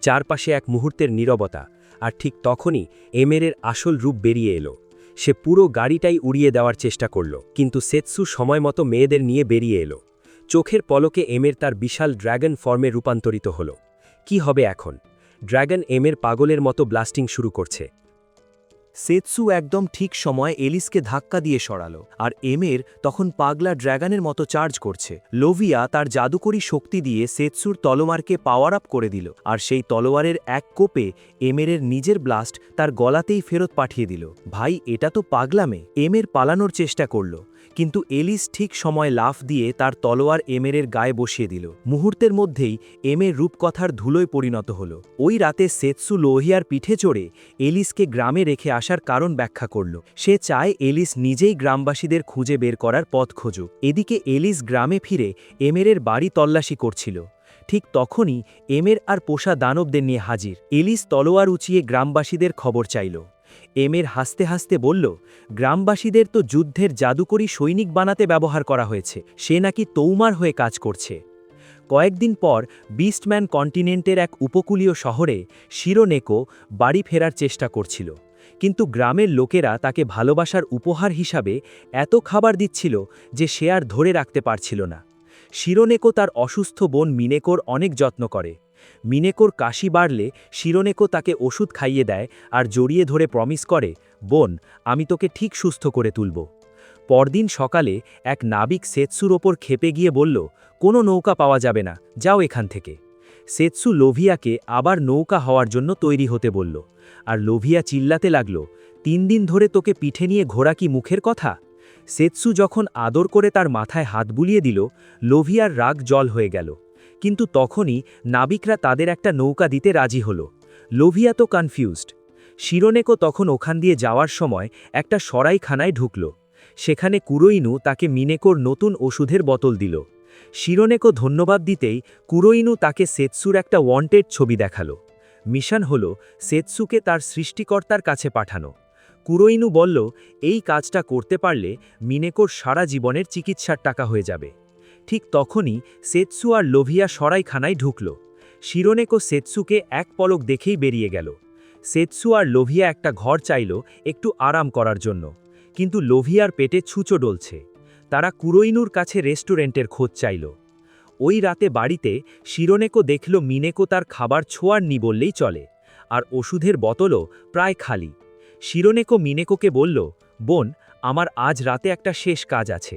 চারপাশে এক মুহূর্তের নীরবতা, আর ঠিক তখনই এমেরের আসল রূপ বেরিয়ে এলো। সে পুরো গাড়িটাই উড়িয়ে দেওয়ার চেষ্টা করল, কিন্তু সেৎসু সময়মতো মেয়েদের নিয়ে বেরিয়ে এলো। চোখের পলকে এমের তার বিশাল ড্র্যাগন ফর্মে রূপান্তরিত হল। কি হবে এখন? ড্র্যাগন এমের পাগলের মতো ব্লাস্টিং শুরু করছে। সেৎসু একদম ঠিক সময় এলিসকে ধাক্কা দিয়ে সরালো, আর এমের তখন পাগলা ড্র্যাগনের মতো চার্জ করছে। লোভিয়া তার জাদুকরী শক্তি দিয়ে সেৎসুর তলোয়ারকে পাওয়ার আপ করে দিল, আর সেই তলোয়ারের এক কোপে এমেরের নিজের ব্লাস্ট তার গলাতেই ফেরত পাঠিয়ে দিল। ভাই এটা তো পাগলামে। এমের পালানোর চেষ্টা করল, কিন্তু এলিস ঠিক সময় লাফ দিয়ে তার তলোয়ার এমেরের গায়ে বসিয়ে দিল। মুহূর্তের মধ্যেই এমের রূপকথার ধুলোয় পরিণত হল। ওই রাতে সেতসু লোহিয়ার পিঠে চড়ে এলিসকে গ্রামে রেখে আসার কারণ ব্যাখ্যা করল। সে চায় এলিস নিজেই গ্রামবাসীদের খুঁজে বের করার পথ খোঁজুক। এদিকে এলিস গ্রামে ফিরে এমেরের বাড়ি তল্লাশি করছিল। ঠিক তখনই এমের আর পোষা দানবদের নিয়ে হাজির। এলিস তলোয়ার উঁচিয়ে গ্রামবাসীদের খবর চাইল। এমের হাসতে হাসতে বলল, গ্রামবাসীদের তো যুদ্ধের জাদুকরী সৈনিক বানাতে ব্যবহার করা হয়েছে, সে নাকি তৌমার হয়ে কাজ করছে। কয়েকদিন পর বিস্টম্যান কন্টিনেন্টের এক উপকূলীয় শহরে শিরোনেকো বাড়ি ফেরার চেষ্টা করছিল, কিন্তু গ্রামের লোকেরা তাকে ভালোবাসার উপহার হিসাবে এত খাবার দিচ্ছিল যে সে আর ধরে রাখতে পারছিল না। শিরোনেকো তার অসুস্থ বোন মিনেকোর অনেক যত্ন করে। মিনেকোর কাশি বাড়লে শিরোনেকো তাকে ওষুধ খাইয়ে দেয় আর জড়িয়ে ধরে প্রমিস করে, বোন, আমি তোকে ঠিক সুস্থ করে তুলব। পরদিন সকালে এক নাবিক সেতসুর ওপর ক্ষেপে গিয়ে বলল, কোনো নৌকা পাওয়া যাবে না, যাও এখান থেকে। সেতসু লোভিয়াকে আবার নৌকা হওয়ার জন্য তৈরি হতে বলল, আর লোভিয়া চিল্লাতে লাগল, 3 দিন ধরে তোকে পিঠে নিয়ে ঘোরা কি মুখের কথা? সেতসু যখন আদর করে তার মাথায় হাত বুলিয়ে দিল, লোভিয়ার রাগ জল হয়ে গেল। কিন্তু তখনই নাবিকরা তাদের একটা নৌকা দিতে রাজি হল। লোভিয়া তো কনফিউজড। শিরোনেকো তখন ওখান দিয়ে যাওয়ার সময় একটা সরাইখানায় ঢুকল। সেখানে কুরোইনু তাকে মিনেকোর নতুন ওষুধের বোতল দিল। শিরোনেকো ধন্যবাদ দিতেই কুরোইনু তাকে সেতসুর একটা ওয়ান্টেড ছবি দেখালো। মিশন হল সেতসুকে তার সৃষ্টিকর্তার কাছে পাঠানো। কুরোইনু বলল, এই কাজটা করতে পারলে মিনেকোর সারা জীবনের চিকিৎসার টাকা হয়ে যাবে। ঠিক তখনই সেতসু আর লোভিয়া সরাইখানায় ঢুকল। শিরোনেকো সেতসুকে এক পলক দেখেই বেরিয়ে গেল। সেতসু আর লোভিয়া একটা ঘর চাইল একটু আরাম করার জন্য, কিন্তু লোভিয়ার পেটে ছুঁচো ডলছে। তারা কুরোইনুর কাছে রেস্টুরেন্টের খোঁজ চাইল। ওই রাতে বাড়িতে শিরোনেকো দেখল মিনেকো তার খাবার ছোঁয়ার নি বললেই চলে, আর ওষুধের বোতলও প্রায় খালি। শিরোনেকো মিনেকোকে বলল, বোন, আমার আজ রাতে একটা শেষ কাজ আছে।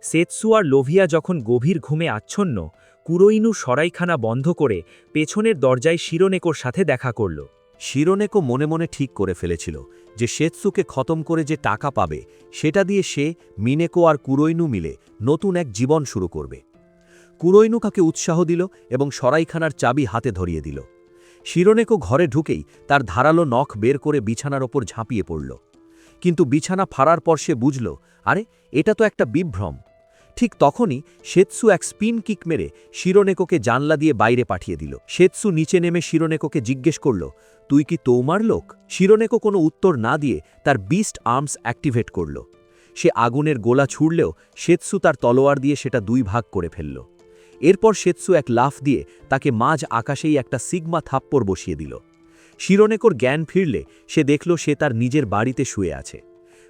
সেতসু আর লোভিয়া যখন গভীর ঘুমে আচ্ছন্ন, কুরোইনু সরাইখানা বন্ধ করে পেছনের দরজায় শিরোনেকোর সাথে দেখা করল। শিরোনেকো মনে মনে ঠিক করে ফেলেছিল যে সেতসুকে খতম করে যে টাকা পাবে সেটা দিয়ে সে, মিনেকো আর কুরোইনু মিলে নতুন এক জীবন শুরু করবে। কুরোইনু কাকে উৎসাহ দিল এবং সরাইখানার চাবি হাতে ধরিয়ে দিল। শিরোনেকো ঘরে ঢুকেই তার ধারালো নখ বের করে বিছানার ওপর ঝাঁপিয়ে পড়ল। কিন্তু বিছানা ফাড়ার পর সে বুঝল, আরে, এটা তো একটা বিভ্রম। ঠিক তখনই সেতসু এক স্পিন কিক মেরে শিরোনেকোকে জানলা দিয়ে বাইরে পাঠিয়ে দিল। সেতসু নিচে নেমে শিরোনেকোকে জিজ্ঞেস করল, তুই কি তৌমার লোক? শিরোনেকো কোনো উত্তর না দিয়ে তার বিস্ট আর্মস অ্যাক্টিভেট করল। সে আগুনের গোলা ছুড়লেও সেতসু তার তলোয়ার দিয়ে সেটা 2 ভাগ করে ফেলল। এরপর সেতসু এক লাফ দিয়ে তাকে মাঝ আকাশেই একটা সিগমা থাপ্পড় বসিয়ে দিল। শিরোনেকোর জ্ঞান ফিরলে সে দেখল সে তার নিজের বাড়িতে শুয়ে আছে।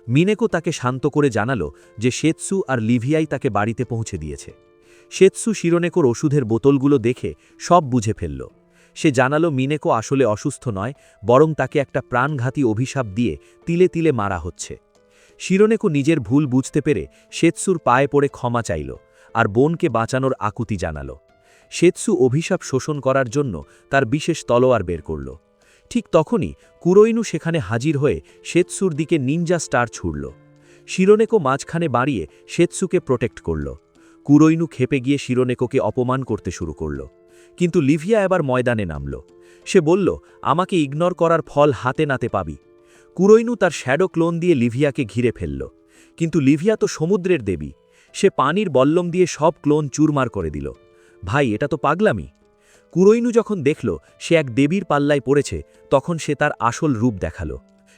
মিনেকো তাকে শান্ত করে জানালো যে সেতসু আর লিভিয়াই তাকে বাড়িতে পৌঁছে দিয়েছে। সেতসু শিরোনেকোর ওষুধের বোতলগুলো দেখে সব বুঝে ফেলল। সে জানালো মিনেকো আসলে অসুস্থ নয়, বরং তাকে একটা প্রাণঘাতী অভিশাপ দিয়ে তিলে তিলে মারা হচ্ছে। শিরোনেকো নিজের ভুল বুঝতে পেরে সেতসুর পায়ে পড়ে ক্ষমা চাইল আর বোনকে বাঁচানোর আকুতি জানালো। সেতসু অভিশাপ শোষণ করার জন্য তার বিশেষ তলোয়ার বের করল। ঠিক তখনই কুরোইনু সেখানে হাজির হয়ে সেতসুর দিকে নিনজা স্টার ছুড়ল। শিরোনেকো মাঝখানে বাড়িয়ে সেতসুকে প্রোটেক্ট করল। কুরোইনু ক্ষেপে গিয়ে শিরোনেকোকে অপমান করতে শুরু করল, কিন্তু লিভিয়া এবার ময়দানে নামল। সে বলল, আমাকে ইগনোর করার ফল হাতে নাতে পাবি। কুরোইনু তার শ্যাডো ক্লোন দিয়ে লিভিয়াকে ঘিরে ফেলল, কিন্তু লিভিয়া তো সমুদ্রের দেবী। সে পানির বল্লম দিয়ে সব ক্লোন চুরমার করে দিল। ভাই, এটা তো পাগলামি। কুরোইনু যখন দেখল সে এক দেবীর পাল্লায় পড়েছে, তখন সে তার আসল রূপ দেখালো।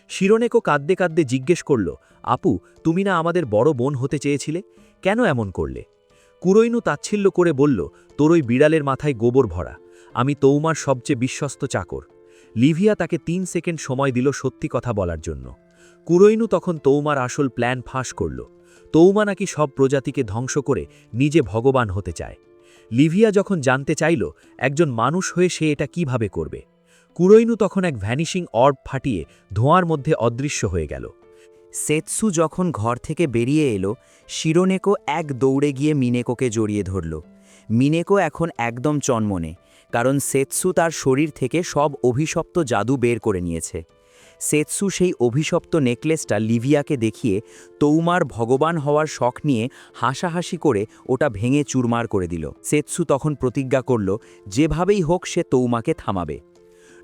শিরোনেকো কাঁদতে কাঁদতে জিজ্ঞেস করল, আপু, তুমি না আমাদের বড় বোন হতে চেয়েছিলে, কেন এমন করলে? কুরোইনু তাচ্ছিল্য করে বলল, তোর ওই বিড়ালের মাথায় গোবর ভরা, আমি তৌমার সবচেয়ে বিশ্বস্ত চাকর। লিভিয়া তাকে 3 সেকেন্ড সময় দিল সত্যি কথা বলার জন্য। কুরোইনু তখন তৌমার আসল প্ল্যান ফাঁস করল। তৌমা নাকি সব প্রজাতিকে ধ্বংস করে নিজে ভগবান হতে চায়। লিভিয়া যখন জানতে চাইল একজন মানুষ হয়ে সে এটা কিভাবে করবে, কুরোইনু তখন এক ভ্যানিশিং অর্ব ফাটিয়ে ধোঁয়ার মধ্যে অদৃশ্য হয়ে গেল। সেতসু যখন ঘর থেকে বেরিয়ে এলো, শিরোনেকো এক দৌড়ে গিয়ে মিনেকোকে জড়িয়ে ধরল। মিনেকো এখন একদম চনমনে, কারণ সেতসু তার শরীর থেকে সব অভিশপ্ত জাদু বের করে নিয়েছে। সেতসু সেই অভিশপ্ত নেকলেসটা লিভিয়াকে দেখিয়ে তৌমার ভগবান হওয়ার শখ নিয়ে হাসাহাসি করে ওটা ভেঙে চুরমার করে দিল। সেতসু তখন প্রতিজ্ঞা করল যেভাবেই হোক সে তৌমাকে থামাবে।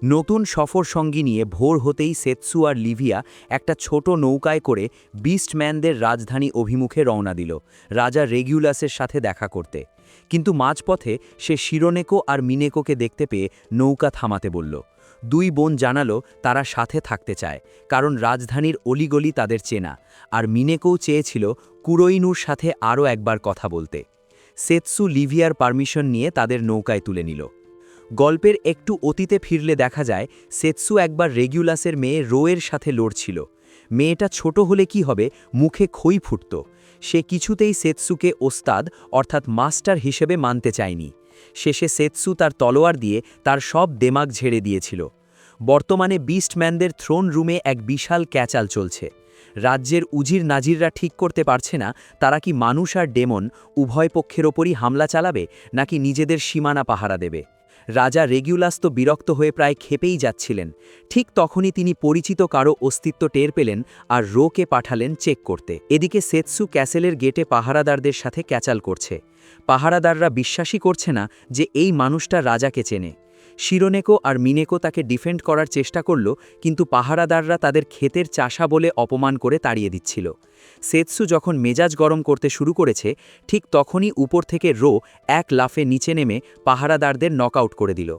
নতুন সফর সঙ্গী নিয়ে ভোর হতেই সেতসু আর লিভিয়া একটা ছোট নৌকায় করে বিস্টম্যানদের রাজধানী অভিমুখে রওনা দিল রাজা রেগুলাসের সাথে দেখা করতে। কিন্তু মাঝপথে সে শিরোনেকো আর মিনেকোকে দেখতে পেয়ে নৌকা থামাতে বলল। দুই বোন জানালো তারা সাথে থাকতে চায়, কারণ রাজধানীর অলিগলি তাদের চেনা, আর মিনেকোও চেয়েছিল কুরোইনুর সাথে আরও একবার কথা বলতে। সেতসু লিভিয়ার পারমিশন নিয়ে তাদের নৌকায় তুলে নিল। গল্পের একটু অতীতে ফিরলে দেখা যায় সেতসু একবার রেগুলাসের মেয়ে রোয়ের সাথে লড়ছিল। মেয়েটা ছোট হলে কি হবে, মুখে খই ফুটত। সে কিছুতেই সেতসুকে ওস্তাদ অর্থাৎ মাস্টার হিসেবে মানতে চায়নি। শেষে সেতসু তার তলোয়ার দিয়ে তার সব দেমাগ ঝেড়ে দিয়েছিল। বর্তমানে বিস্টম্যানদের থ্রোন রুমে এক বিশাল ক্যাচাল চলছে। রাজ্যের উজির নাজিররা ঠিক করতে পারছে না তারা কি মানুষ আর ডেমন উভয় পক্ষের ওপরই হামলা চালাবে নাকি নিজেদের সীমানা পাহারা দেবে। রাজা রেগুলাস তো বিরক্ত হয়ে প্রায় ক্ষেপেই যাচ্ছিলেন। ঠিক তখনই তিনি পরিচিত কারো অস্তিত্ব টের পেলেন আর রোকে পাঠালেন চেক করতে। এদিকে সেতসু ক্যাসেলের গেটে পাহারাদারদের সাথে ক্যাচাল করছে। পাহারাদাররা বিশ্বাসই করছে না যে এই মানুষটা রাজাকে চেনে। শিরোনেকো আর মিনেকো তাকে ডিফেন্ড করার চেষ্টা করল, কিন্তু পাহারাদাররা তাদের ক্ষেতের চাষা বলে অপমান করে তাড়িয়ে দিচ্ছিল। সেতসু যখন মেজাজ গরম করতে শুরু করেছে, ঠিক তখনই উপর থেকে রো এক লাফে নিচে নেমে পাহারাদারদের নকআউট করে দিল।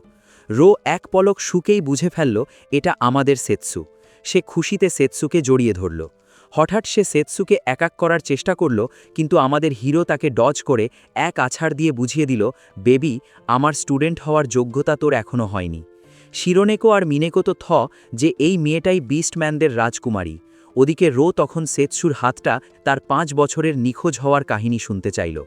রো এক পলক শুকেই বুঝে ফেলল এটা আমাদের সেতসু। সে খুশিতে সেতসুকে জড়িয়ে ধরল। হঠাৎ সে সেতসুকে একাক করার চেষ্টা করল, কিন্তু আমাদের হিরো তাকে ডজ করে এক আছাড় দিয়ে বুঝিয়ে দিল, বেবি, আমার স্টুডেন্ট হওয়ার যোগ্যতা তোর এখনও হয়নি। শিরোনেকো আর মিনেকো তো যে এই মেয়েটাই বিস্টম্যানদের রাজকুমারী। ওদিকে রো তখন সেতসুর হাতটা তার 5 বছরের নিখোঁজ হওয়ার কাহিনী শুনতে চাইল।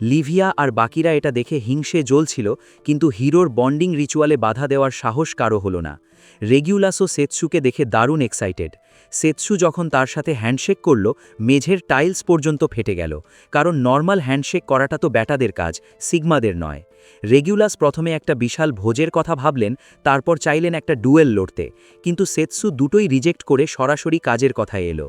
লিভিয়া আর বাকিরা এটা দেখে হিংসে জ্বলছিল, কিন্তু হিরোর বন্ডিং রিচুয়ালে বাধা দেওয়ার সাহস কারো হলো না। রেগুলাসও সেতসুকে দেখে দারুণ এক্সাইটেড। সেতসু যখন তার সাথে হ্যান্ডশেক করল, মেঝের টাইলস পর্যন্ত ফেটে গেল, কারণ নর্মাল হ্যান্ডশেক করাটা তো ব্যাটাদের কাজ, সিগমাদের নয়। রেগুলাস প্রথমে একটা বিশাল ভোজের কথা ভাবলেন, তারপর চাইলেন একটা ডুয়েল লড়তে, কিন্তু সেতসু দুটোই রিজেক্ট করে সরাসরি কাজের কথায় এলো।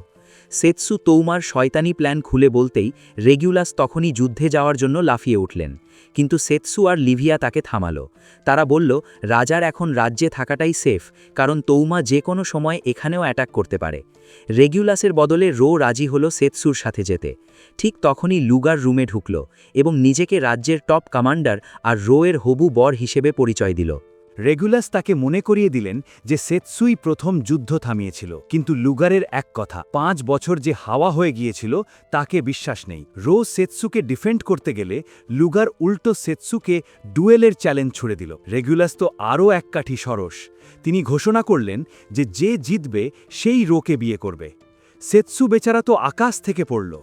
সেতসু তৌমার শয়তানি প্ল্যান খুলে বলতেই রেগুলাস তখনই যুদ্ধে যাওয়ার জন্য লাফিয়ে উঠলেন, কিন্তু সেতসু আর লিভিয়া তাকে থামালো। তারা বলল রাজার এখন রাজ্যে থাকাটাই সেফ, কারণ তৌমা যে কোনো সময় এখানেও অ্যাটাক করতে পারে। রেগুলাসের বদলে রো রাজি হলো সেতসুর সাথে যেতে। ঠিক তখনই লুগার রুমে ঢুকল এবং নিজেকে রাজ্যের টপ কমান্ডার আর রোয়ের হবু বর হিসেবে পরিচয় দিল। রেগুলাস তাকে মনে করিয়ে দিলেন যে সেতসুই প্রথম যুদ্ধ থামিয়েছিল, কিন্তু লুগারের এক কথা, 5 বছর যে হাওয়া হয়ে গিয়েছিল তাকে বিশ্বাস নেই। রো সেতসুকে ডিফেন্ড করতে গেলে লুগার উল্টো সেতসুকে ডুয়েলের চ্যালেঞ্জ ছুড়ে দিল। রেগুলাস তো আরও এক কাঠি সরস। তিনি ঘোষণা করলেন যে যে জিতবে সেই রোকে বিয়ে করবে। সেতসু বেচারা তো আকাশ থেকে পড়ল।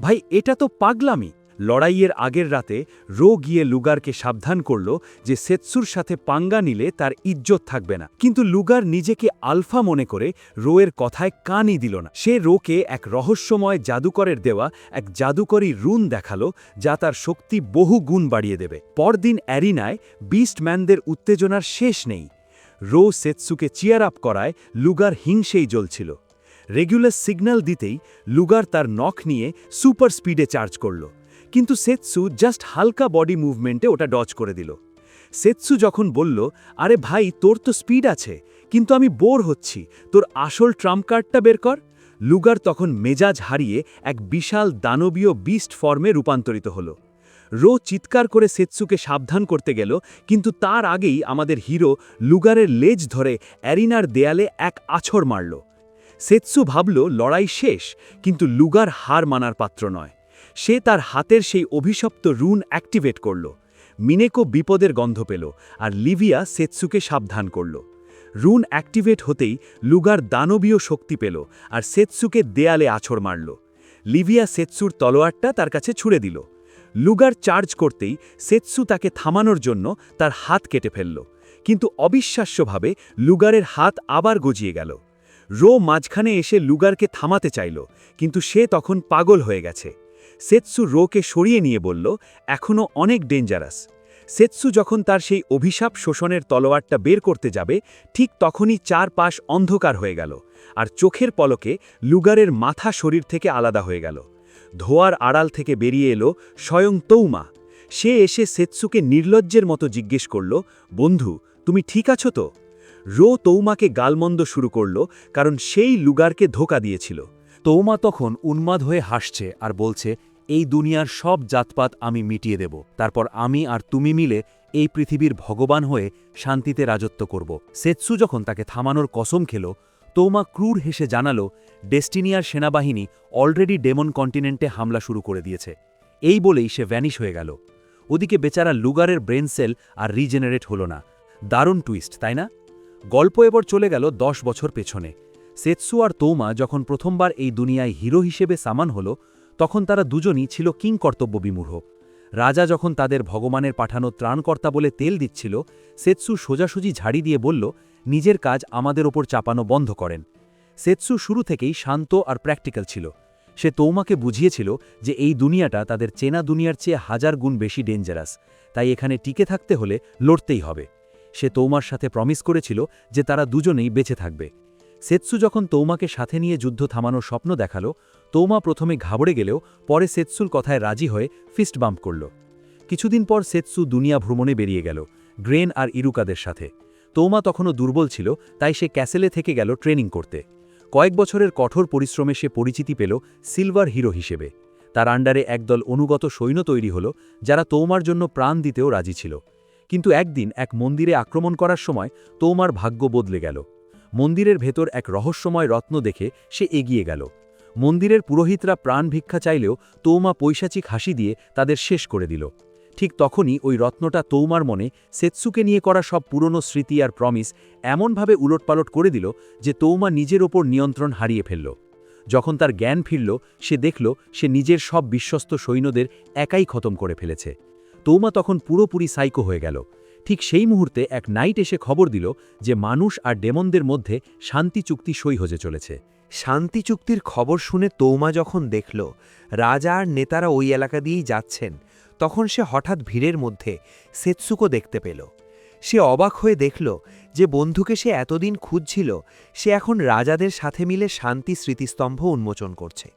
ভাই, এটা তো পাগলামি। লড়াইয়ের আগের রাতে রো গিয়ে লুগারকে সাবধান করল যে সেতসুর সাথে পাঙ্গা নিলে তার ইজ্জত থাকবে না, কিন্তু লুগার নিজেকে আলফা মনে করে রোয়ের কথায় কানই দিল না। সে রোকে এক রহস্যময় জাদুকরের দেওয়া এক জাদুকরী রুন দেখালো, যা তার শক্তি বহু গুণ বাড়িয়ে দেবে। পরদিন অ্যারিনায় বিস্টম্যানদের উত্তেজনার শেষ নেই। রো সেতসুকে চিয়ার আপ করায় লুগার হিংসেই জ্বলছিল। রেগুলাস সিগন্যাল দিতেই লুগার তার নখ নিয়ে সুপার স্পিডে চার্জ করল, কিন্তু সেতসু জাস্ট হালকা বডি মুভমেন্টে ওটা ডজ করে দিল। সেতসু যখন বলল, আরে ভাই, তোর তো স্পিড আছে, কিন্তু আমি বোর হচ্ছি, তোর আসল ট্রাম্প কার্ডটা বের কর। লুগার তখন মেজাজ হারিয়ে এক বিশাল দানবীয় বিস্ট ফর্মে রূপান্তরিত হল। রো চিৎকার করে সেতসুকে সাবধান করতে গেল, কিন্তু তার আগেই আমাদের হিরো লুগারের লেজ ধরে অ্যারিনার দেয়ালে এক আছড় মারল। সেতসু ভাবল লড়াই শেষ, কিন্তু লুগার হার মানার পাত্র নয়। সে তার হাতের সেই অভিশপ্ত রুন অ্যাক্টিভেট করল। মিনেকো বিপদের গন্ধ পেল, আর লিভিয়া সেতসুকে সাবধান করল। রুন অ্যাক্টিভেট হতেই লুগার দানবীয় শক্তি পেল আর সেতসুকে দেয়ালে আছড় মারল। লিভিয়া সেতসুর তলোয়ারটা তার কাছে ছুঁড়ে দিল। লুগার চার্জ করতেই সেতসু তাকে থামানোর জন্য তার হাত কেটে ফেলল, কিন্তু অবিশ্বাস্যভাবে লুগারের হাত আবার গজিয়ে গেল। রো মাঝখানে এসে লুগারকে থামাতে চাইল, কিন্তু সে তখন পাগল হয়ে গেছে। সেতসু রোকে সরিয়ে নিয়ে বলল, এখনও অনেক ডেঞ্জারাস। সেতসু যখন তার সেই অভিশাপ শোষণের তলোয়ারটা বের করতে যাবে, ঠিক তখনই চারপাশ অন্ধকার হয়ে গেল, আর চোখের পলকে লুগারের মাথা শরীর থেকে আলাদা হয়ে গেল। ধোয়ার আড়াল থেকে বেরিয়ে এলো স্বয়ং তৌমা। সে এসে সেৎসুকে নির্লজ্জের মতো জিজ্ঞেস করল, বন্ধু, তুমি ঠিক আছো তো? তৌমাকে গালমন্দ শুরু করল, কারণ সেই লুগারকে ধোঁকা দিয়েছিল। তৌমা তখন উন্মাদ হয়ে হাসছে আর বলছে, এই দুনিয়ার সব জাতপাত আমি মিটিয়ে দেব, তারপর আমি আর তুমি মিলে এই পৃথিবীর ভগবান হয়ে শান্তিতে রাজত্ব করব। সেৎসু যখন তাকে থামানোর কসম খেল, তৌমা ক্রূর হেসে জানালো, ডেস্টিনিয়ার সেনাবাহিনী অলরেডি ডেমন কন্টিনেন্টে হামলা শুরু করে দিয়েছে। এই বলেই সে ভ্যানিশ হয়ে গেল। ওদিকে বেচারা লুগারের ব্রেন সেল আর রিজেনারেট হলো না। দারুণ টুইস্ট, তাই না? গল্প এবার চলে গেল 10 বছর পেছনে। সেৎসু আর তৌমা যখন প্রথমবার এই দুনিয়ায় হিরো হিসেবে সামান হল, তখন তারা দুজনই ছিল কিং কর্তব্য বিমূঢ়। রাজা যখন তাদের ভগবানের পাঠানো ত্রাণকর্তা বলে তেল দিচ্ছিল, সেৎসু সোজাসুজি ঝাড়ি দিয়ে বলল, নিজের কাজ আমাদের ওপর চাপানো বন্ধ করেন। সেৎসু শুরু থেকেই শান্ত আর প্র্যাকটিক্যাল ছিল। সে তৌমাকে বুঝিয়েছিল যে এই দুনিয়াটা তাদের চেনা দুনিয়ার চেয়ে 1000 গুণ বেশি ডেঞ্জারাস, তাই এখানে টিকে থাকতে হলে লড়তেই হবে। সে তৌমার সাথে প্রমিস করেছিল যে তারা দুজনেই বেঁচে থাকবে। সেৎসু যখন তৌমাকে সাথে নিয়ে যুদ্ধ থামানোর স্বপ্ন দেখালো, তৌমা প্রথমে ঘাবড়ে গেলেও পরে সেৎসুর কথায় রাজি হয়ে ফিস্ট বাম্প করল। কিছুদিন পর সেৎসু দুনিয়া ভ্রমণে বেরিয়ে গেল, গ্রেন আর ইরুকাদের সাথে। তৌমা তখনও দুর্বল ছিল, তাই সে ক্যাসেলে থেকে গেল ট্রেনিং করতে। কয়েক বছরের কঠোর পরিশ্রমে সে পরিচিতি পেল সিলভার হিরো হিসেবে। তার আন্ডারে একদল অনুগত সৈন্য তৈরি হল, যারা তৌমার জন্য প্রাণ দিতেও রাজি ছিল। কিন্তু একদিন এক মন্দিরে আক্রমণ করার সময় তৌমার ভাগ্য বদলে গেল। মন্দিরের ভেতর এক রহস্যময় রত্ন দেখে সে এগিয়ে গেল। মন্দিরের পুরোহিতরা প্রাণ ভিক্ষা চাইলেও তৌমা পৈশাচিক হাসি দিয়ে তাদের শেষ করে দিল। ঠিক তখনই ওই রত্নটা তৌমার মনে সেৎসুকে নিয়ে করা সব পুরনো স্মৃতি আর প্রমিস এমনভাবে উলটপালট করে দিল যে তৌমা নিজের ওপর নিয়ন্ত্রণ হারিয়ে ফেলল। যখন তার জ্ঞান ফিরল, সে দেখল সে নিজের সব বিশ্বস্ত সৈন্যদের একাই খতম করে ফেলেছে। তৌমা তখন পুরোপুরি সাইকো হয়ে গেল। ঠিক সেই মুহূর্তে এক নাইট এসে খবর দিল যে মানুষ আর ডেমনদের মধ্যে শান্তি চুক্তি সই হতে চলেছে। শান্তি চুক্তির খবর শুনে তৌমা যখন দেখল রাজা আর নেতারা ওই এলাকা দিয়েই যাচ্ছেন, তখন সে হঠাৎ ভিড়ের মধ্যে সেৎসুকো দেখতে পেল। সে অবাক হয়ে দেখল যে বন্ধুকে সে এতদিন খুঁজছিল, সে এখন রাজাদের সাথে মিলে শান্তি স্মৃতিস্তম্ভ উন্মোচন করছে।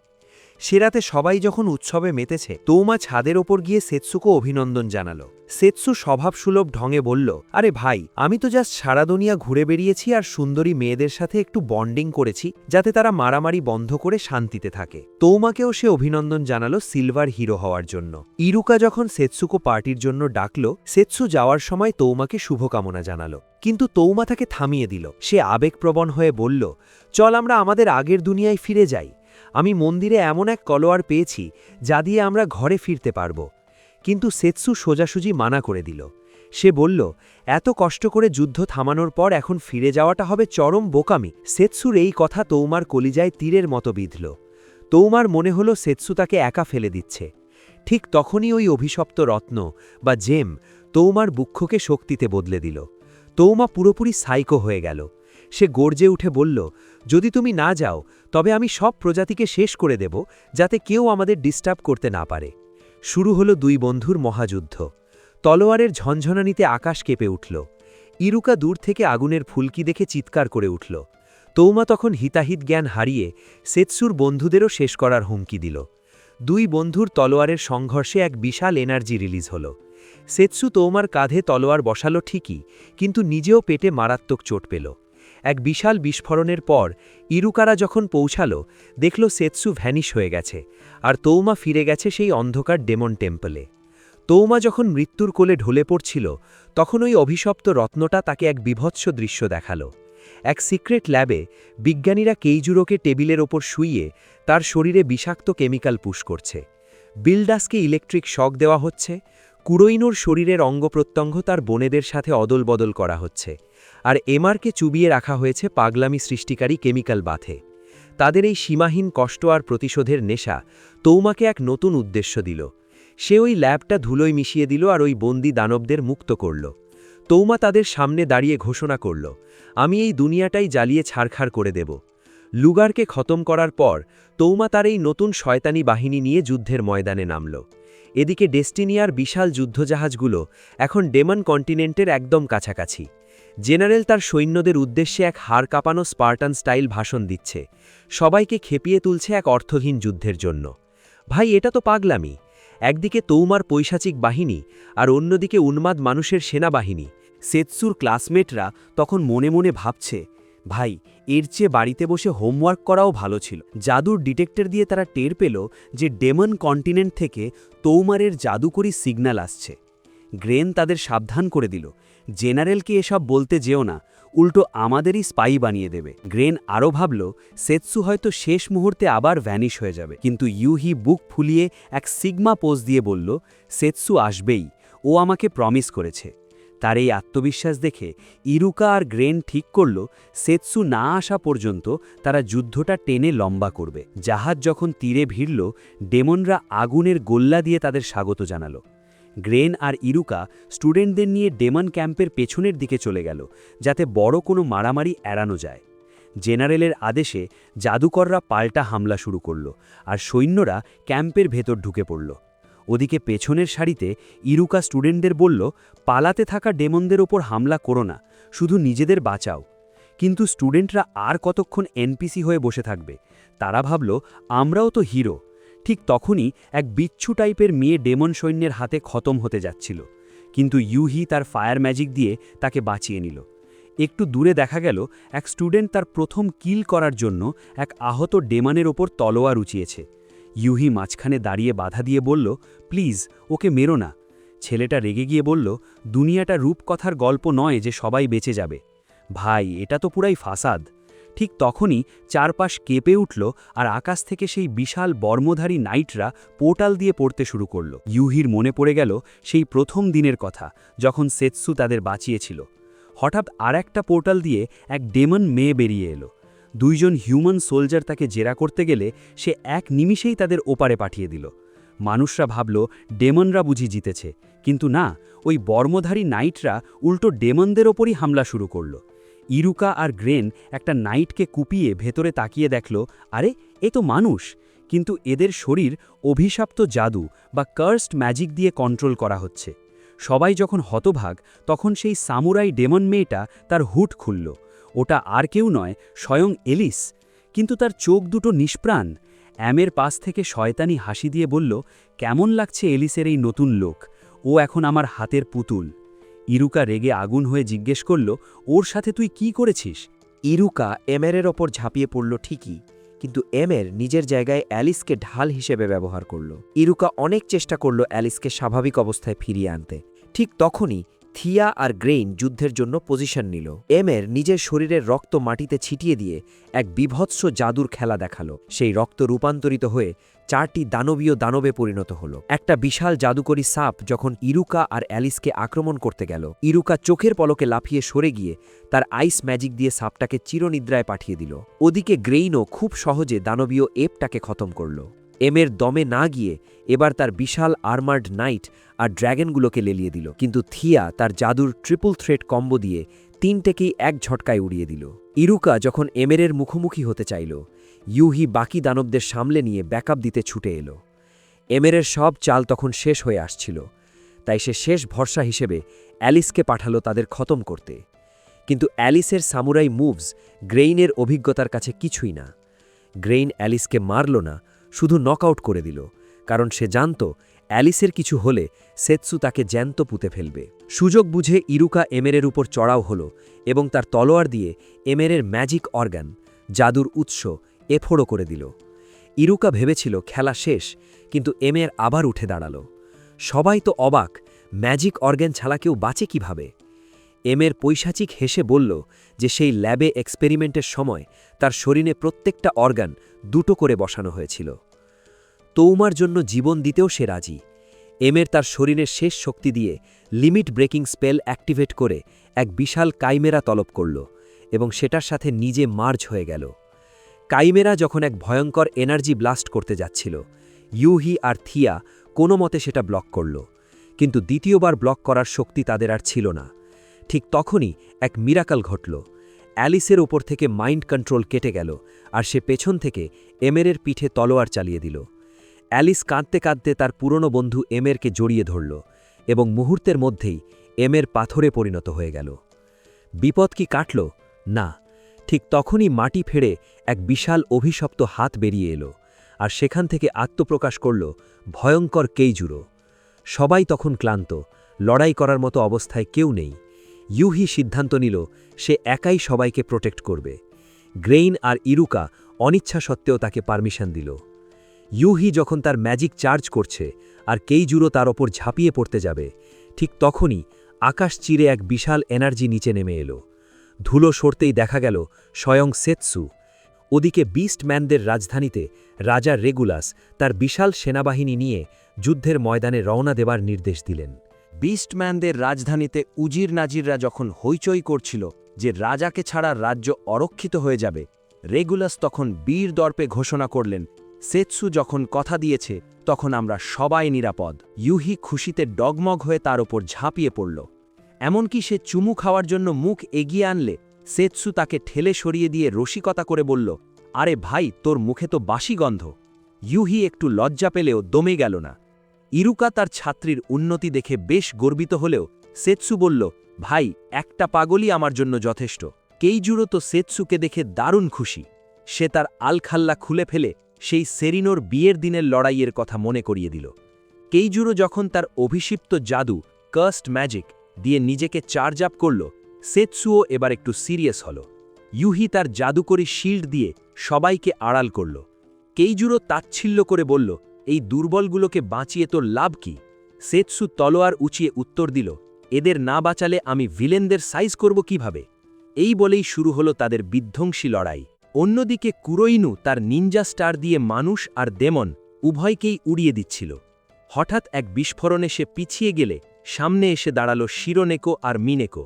সে রাতে সবাই যখন উৎসবে মেতেছে, তৌমা ছাদের ওপর গিয়ে সেৎসুকো অভিনন্দন জানালো। সেৎসু স্বভাবসুলভ ঢঙে বলল, আরে ভাই, আমি তো জাস্ট সারা দুনিয়া ঘুরে বেরিয়েছি আর সুন্দরী মেয়েদের সাথে একটু বন্ডিং করেছি, যাতে তারা মারামারি বন্ধ করে শান্তিতে থাকে। তৌমাকেও সে অভিনন্দন জানালো সিলভার হিরো হওয়ার জন্য। ইরুকা যখন সেৎসুকো পার্টির জন্য ডাকল, সেৎসু যাওয়ার সময় তৌমাকে শুভকামনা জানালো। কিন্তু তৌমা তাকে থামিয়ে দিল। সে আবেগপ্রবণ হয়ে বলল, চল আমরা আমাদের আগের দুনিয়ায় ফিরে যাই। আমি মন্দিরে এমন এক কলোয়ার পেয়েছি যা দিয়ে আমরা ঘরে ফিরতে পারব। কিন্তু সেৎসু সোজাসুজি মানা করে দিল। সে বলল, এত কষ্ট করে যুদ্ধ থামানোর পর এখন ফিরে যাওয়াটা হবে চরম বোকামি। সেৎসুর এই কথা তৌমার কলিজায় তীরের মতো বিঁধল। তৌমার মনে হলো সেৎসু তাকে একা ফেলে দিচ্ছে। ঠিক তখনই ওই অভিশপ্ত রত্ন বা জেম তৌমার বুক্ষকে শক্তিতে বদলে দিল। তৌমা পুরোপুরি সাইকো হয়ে গেল। সে গর্জে উঠে বলল, যদি তুমি না যাও তবে আমি সব প্রজাতিকে শেষ করে দেব, যাতে কেউ আমাদের ডিস্টার্ব করতে না পারে। শুরু হলো দুই বন্ধুর মহাযুদ্ধ। তলোয়ারের ঝনঝনানিতে আকাশ কেঁপে উঠল। ইরুকা দূর থেকে আগুনের ফুলকি দেখে চিৎকার করে উঠল। তৌমা তখন হিতাহিত জ্ঞান হারিয়ে সেৎসুর বন্ধুদেরও শেষ করার হুমকি দিল। দুই বন্ধুর তলোয়ারের সংঘর্ষে এক বিশাল এনার্জি রিলিজ হল। সেৎসু তৌমার কাঁধে তলোয়ার বসালো ঠিকই, কিন্তু নিজেও পেটে মারাত্মক চোট পেল। এক বিশাল বিস্ফোরণের পর ইরুকারা যখন পৌঁছালো, দেখল সেৎসু ভ্যানিশ হয়ে গেছে, আর তৌমা ফিরে গেছে সেই অন্ধকার ডেমন টেম্পলে। তৌমা যখন মৃত্যুর কোলে ঢলে পড়ছিল, তখন ওই অভিশপ্ত রত্নটা তাকে এক বিভৎস দৃশ্য দেখালো। এক সিক্রেট ল্যাবে বিজ্ঞানীরা কেইজুরোকে টেবিলের ওপর শুইয়ে তার শরীরে বিষাক্ত কেমিক্যাল পুশ করছে। বিলডাসকে ইলেকট্রিক শক দেওয়া হচ্ছে, কুরোইনোর শরীরের অঙ্গপ্রত্যঙ্গ তার বোনেদের সাথে অদলবদল করা হচ্ছে, আর এমআরকে চুবিয়ে রাখা হয়েছে পাগলামি সৃষ্টিকারী কেমিক্যাল বাথে। তাদের এই সীমাহীন কষ্ট আর প্রতিশোধের নেশা তৌমাকে এক নতুন উদ্দেশ্য দিল। সে ওই ল্যাবটা ধুলোয় মিশিয়ে দিল আর ওই বন্দি দানবদের মুক্ত করল। তৌমা তাদের সামনে দাঁড়িয়ে ঘোষণা করল, আমি এই দুনিয়াটাই জ্বালিয়ে ছারখার করে দেব। লুগারকে খতম করার পর তৌমা তার এই নতুন শয়তানি বাহিনী নিয়ে যুদ্ধের ময়দানে নামল। এদিকে ডেস্টিনিয়ার বিশাল যুদ্ধজাহাজগুলো এখন ডেমন কন্টিনেন্টের একদম কাছাকাছি। জেনারেল তার সৈন্যদের উদ্দেশ্যে এক হাড় কাঁপানো স্পার্টান স্টাইল ভাষণ দিচ্ছে, সবাইকে খেপিয়ে তুলছে এক অর্থহীন যুদ্ধের জন্য। ভাই, এটা তো পাগলামি। একদিকে তৌমার পৈশাচিক বাহিনী আর অন্যদিকে উন্মাদ মানুষের সেনাবাহিনী। সেতসুর ক্লাসমেটরা তখন মনে মনে ভাবছে, ভাই, এর চেয়ে বাড়িতে বসে হোমওয়ার্ক করাও ভালো ছিল। জাদুর ডিটেক্টর দিয়ে তারা টের পেল যে ডেমন কন্টিনেন্ট থেকে তৌমারের জাদুকরী সিগন্যাল আসছে। গ্রেন তাদের সাবধান করে দিল, জেনারেলকে এসব বলতে যেও না, উল্টো আমাদেরই স্পাই বানিয়ে দেবে। গ্রেন আরও ভাবল সেতসু হয়তো শেষ মুহূর্তে আবার ভ্যানিশ হয়ে যাবে, কিন্তু ইউহি বুক ফুলিয়ে এক সিগমা পোজ দিয়ে বলল, সেতসু আসবেই, ও আমাকে প্রমিস করেছে। তার এই আত্মবিশ্বাস দেখে ইরুকা আর গ্রেন ঠিক করল সেতসু না আসা পর্যন্ত তারা যুদ্ধটা টেনে লম্বা করবে। জাহাজ যখন তীরে ভিড়ল, ডেমনরা আগুনের গোল্লা দিয়ে তাদের স্বাগত জানালো। গ্রেন আর ইরুকা স্টুডেন্টদের নিয়ে ডেমন ক্যাম্পের পেছনের দিকে চলে গেল, যাতে বড় কোনো মারামারি এড়ানো যায়। জেনারেলের আদেশে জাদুকররা পাল্টা হামলা শুরু করল, আর সৈন্যরা ক্যাম্পের ভেতর ঢুকে পড়ল। ওদিকে পেছনের সারিতে ইরুকা স্টুডেন্টদের বলল, পালাতে থাকা ডেমনদের ওপর হামলা করো না, শুধু নিজেদের বাঁচাও। কিন্তু স্টুডেন্টরা আর কতক্ষণ এনপিসি হয়ে বসে থাকবে? তারা ভাবল, আমরাও তো হিরো। ঠিক তখনই এক বিচ্ছু টাইপের মেয়ে ডেমন সৈন্যের হাতে খতম হতে যাচ্ছিল, কিন্তু ইউহি তার ফায়ার ম্যাজিক দিয়ে তাকে বাঁচিয়ে নিল। একটু দূরে দেখা গেল এক স্টুডেন্ট তার প্রথম কিল করার জন্য এক আহত ডেমনের ওপর তলোয়ার উঁচিয়েছে। ইউহি মাঝখানে দাঁড়িয়ে বাধা দিয়ে বলল, প্লিজ, ওকে মেরো না। ছেলেটা রেগে গিয়ে বলল, দুনিয়াটা রূপকথার গল্প নয় যে সবাই বেঁচে যাবে। ভাই, এটা তো পুরাই ফাসাদ। ঠিক তখনই চারপাশ কেঁপে উঠল, আর আকাশ থেকে সেই বিশাল বর্মধারী নাইটরা পোর্টাল দিয়ে পড়তে শুরু করল। ইউহির মনে পড়ে গেল সেই প্রথম দিনের কথা, যখন সেতসু তাদের বাঁচিয়েছিল। হঠাৎ আর একটা পোর্টাল দিয়ে এক ডেমন মেয়ে বেরিয়ে এলো। দুইজন হিউম্যান সোলজার তাকে জেরা করতে গেলে সে এক নিমিষেই তাদের ওপারে পাঠিয়ে দিল। মানুষরা ভাবল ডেমনরা বুঝি জিতেছে, কিন্তু না, ওই বর্মধারী নাইটরা উল্টো ডেমনদের ওপরই হামলা শুরু করল। ইরুকা আর গ্রেন একটা নাইটকে কুপিয়ে ভেতরে তাকিয়ে দেখল, আরে, এ তো মানুষ, কিন্তু এদের শরীর অভিশাপ্ত জাদু বা কার্সড ম্যাজিক দিয়ে কন্ট্রোল করা হচ্ছে। সবাই যখন হতভাগ, তখন সেই সামুরাই ডেমন মেয়েটা তার হুড খুলল। ওটা আর কেউ নয়, স্বয়ং এলিস। কিন্তু তার চোখ দুটো নিষ্প্রাণ। অ্যামের পাশ থেকে শয়তানি হাসি দিয়ে বলল, কেমন লাগছে এলিসের এই নতুন লোক? ও এখন আমার হাতের পুতুল। ইরুকা রেগে আগুন হয়ে জিজ্ঞেস করল, ওর সাথে তুই কি করেছিস? ইরুকা এমেরের ওপর ঝাঁপিয়ে পড়ল ঠিকই, কিন্তু এমের নিজের জায়গায় অ্যালিসকে ঢাল হিসেবে ব্যবহার করল। ইরুকা অনেক চেষ্টা করল অ্যালিসকে স্বাভাবিক অবস্থায় ফিরিয়ে আনতে। ঠিক তখনই থিয়া আর গ্রেইন যুদ্ধের জন্য পজিশন নিল। এমের নিজের শরীরের রক্ত মাটিতে ছিটিয়ে দিয়ে এক বিভৎস জাদুর খেলা দেখালো। সেই রক্ত রূপান্তরিত হয়ে 4টি দানবীয় দানবে পরিণত হলো। একটা বিশাল জাদুকরী সাপ যখন ইরুকা আর অ্যালিসকে আক্রমণ করতে গেল, ইরুকা চোখের পলকে লাফিয়ে সরে গিয়ে তার আইস ম্যাজিক দিয়ে সাপটাকে চিরনিদ্রায় পাঠিয়ে দিল। ওদিকে গ্রেইনও খুব সহজে দানবীয় এপটাকে খতম করল। এমের দমে না গিয়ে এবার তার বিশাল আর্মার্ড নাইট আর ড্র্যাগনগুলোকে লেলিয়ে দিল, কিন্তু থিয়া তার জাদুর ট্রিপল থ্রেট কম্বো দিয়ে 3টেকেই এক ঝটকায় উড়িয়ে দিল। ইরুকা যখন এমেরের মুখোমুখি হতে চাইল, ইউহি বাকি দানবদের সামলে নিয়ে ব্যাকআপ দিতে ছুটে এলো। এমেরের সব চাল তখন শেষ হয়ে আসছিল, তাই সে শেষ ভরসা হিসেবে অ্যালিসকে পাঠালো তাদের খতম করতে। কিন্তু অ্যালিসের সামুরাই মুভস গ্রেইনের অভিজ্ঞতার কাছে কিছুই না। গ্রেইন অ্যালিসকে মারল না, শুধু নকআউট করে দিল, কারণ সে জানত অ্যালিসের কিছু হলে সেতসু তাকে জ্যান্ত পুঁতে ফেলবে। সুযোগ বুঝে ইরুকা এমেরের উপর চড়াও হল এবং তার তলোয়ার দিয়ে এমেরের ম্যাজিক অর্গান, জাদুর উৎস, এফোড়ো করে দিল। ইরুকা ভেবেছিল খেলা শেষ, কিন্তু এমের আবার উঠে দাঁড়াল। সবাই তো অবাক, ম্যাজিক অর্গান ছাড়া কেউ বাঁচে কিভাবে? এমের পৈশাচিক হেসে বলল যে সেই ল্যাবে এক্সপেরিমেন্টের সময় তার শরীরে প্রত্যেকটা অর্গান 2টো করে বসানো হয়েছিল। তৌমার জন্য জীবন দিতেও সে রাজি। এমের তার শরীরের শেষ শক্তি দিয়ে লিমিট ব্রেকিং স্পেল অ্যাক্টিভেট করে এক বিশাল কাইমেরা তলব করল এবং সেটার সাথে নিজে মার্জ হয়ে গেল। কাইমেরা যখন এক ভয়ঙ্কর এনার্জি ব্লাস্ট করতে যাচ্ছিল, ইউহি আর থিয়া কোনো মতে সেটা ব্লক করল, কিন্তু দ্বিতীয়বার ব্লক করার শক্তি তাদের আর ছিল না। ঠিক তখনই এক মিরাকল ঘটল। অ্যালিসের ওপর থেকে মাইন্ড কন্ট্রোল কেটে গেল, আর সে পেছন থেকে এমেরের পিঠে তলোয়ার চালিয়ে দিল। অ্যালিস কাঁদতে কাঁদতে তার পুরনো বন্ধু এমেরকে জড়িয়ে ধরল এবং মুহূর্তের মধ্যেই এমের পাথরে পরিণত হয়ে গেল। বিপদ কি কাটল? না, ঠিক তখনই মাটি ফেড়ে এক বিশাল অভিশপ্ত হাত বেরিয়ে এলো, আর সেখান থেকে আত্মপ্রকাশ করল ভয়ঙ্কর কেইজুরো। সবাই তখন ক্লান্ত, লড়াই করার মতো অবস্থায় কেউ নেই। ইউহি সিদ্ধান্ত নিল সে একাই সবাইকে প্রোটেক্ট করবে। গ্রেইন আর ইরুকা অনিচ্ছা সত্ত্বেও তাকে পারমিশন দিল। ইউহি যখন তার ম্যাজিক চার্জ করছে আর কেইজুরো তার ওপর ঝাঁপিয়ে পড়তে যাবে, ঠিক তখনই আকাশ চিরে এক বিশাল এনার্জি নিচে নেমে এলো। ধুলো সরতেই দেখা গেল স্বয়ং সেতসু। ওদিকে বিস্টম্যানদের রাজধানীতে রাজা রেগুলাস তার বিশাল সেনাবাহিনী নিয়ে যুদ্ধের ময়দানে রওনা দেবার নির্দেশ দিলেন। বিস্টম্যানদের রাজধানীতে উজির নাজিররা যখন হইচই করছিল যে রাজাকে ছাড়া রাজ্য অরক্ষিত হয়ে যাবে, রেগুলাস তখন বীর দর্পে ঘোষণা করলেন, সেতসু যখন কথা দিয়েছে তখন আমরা সবাই নিরাপদ। ইউহি খুশিতে ডগমগ হয়ে তার ওপর ঝাঁপিয়ে পড়ল। এমনকি সে চুমু খাওয়ার জন্য মুখ এগিয়ে আনলে সেতসু তাকে ঠেলে সরিয়ে দিয়ে রসিকতা করে বলল, আরে ভাই, তোর মুখে তো বাসি গন্ধ। ইউহি একটু লজ্জা পেলেও দমে গেল না। ইরুকা তার ছাত্রীর উন্নতি দেখে বেশ গর্বিত হলেও সেতসু বলল, ভাই, একটা পাগলই আমার জন্য যথেষ্ট। কেইজুরো তো সেতসুকে দেখে দারুণ খুশি। সে তার আলখাল্লা খুলে ফেলে সেই সেরিনোর বিয়ের দিনের লড়াইয়ের কথা মনে করিয়ে দিল। কেইজুরো যখন তার অভিষিপ্ত জাদু কার্সড ম্যাজিক দিয়ে নিজেকে চার্জ আপ করল, সেতসুও এবার একটু সিরিয়াস হল। ইউহি তার জাদুকরী শিল্ড দিয়ে সবাইকে আড়াল করল। কেইজুরো তাচ্ছিল্য করে বলল, এই দুর্বলগুলোকে বাঁচিয়ে তোর লাভ কি? সেতসু তলোয়ার উঁচিয়ে উত্তর দিল, এদের না বাঁচালে আমি ভিলেনদের সাইজ করব কিভাবে? এই বলেই শুরু হলো তাদের বিধ্বংসী লড়াই। অন্যদিকে কুরোইনু তার নিনজা স্টার দিয়ে মানুষ আর ডেমন উভয়কেই উড়িয়ে দিচ্ছিল। হঠাৎ এক বিস্ফোরণে সে পিছিয়ে গেলে সামনে এসে দাঁড়ালো শিরোনেকো আর মিনেকো।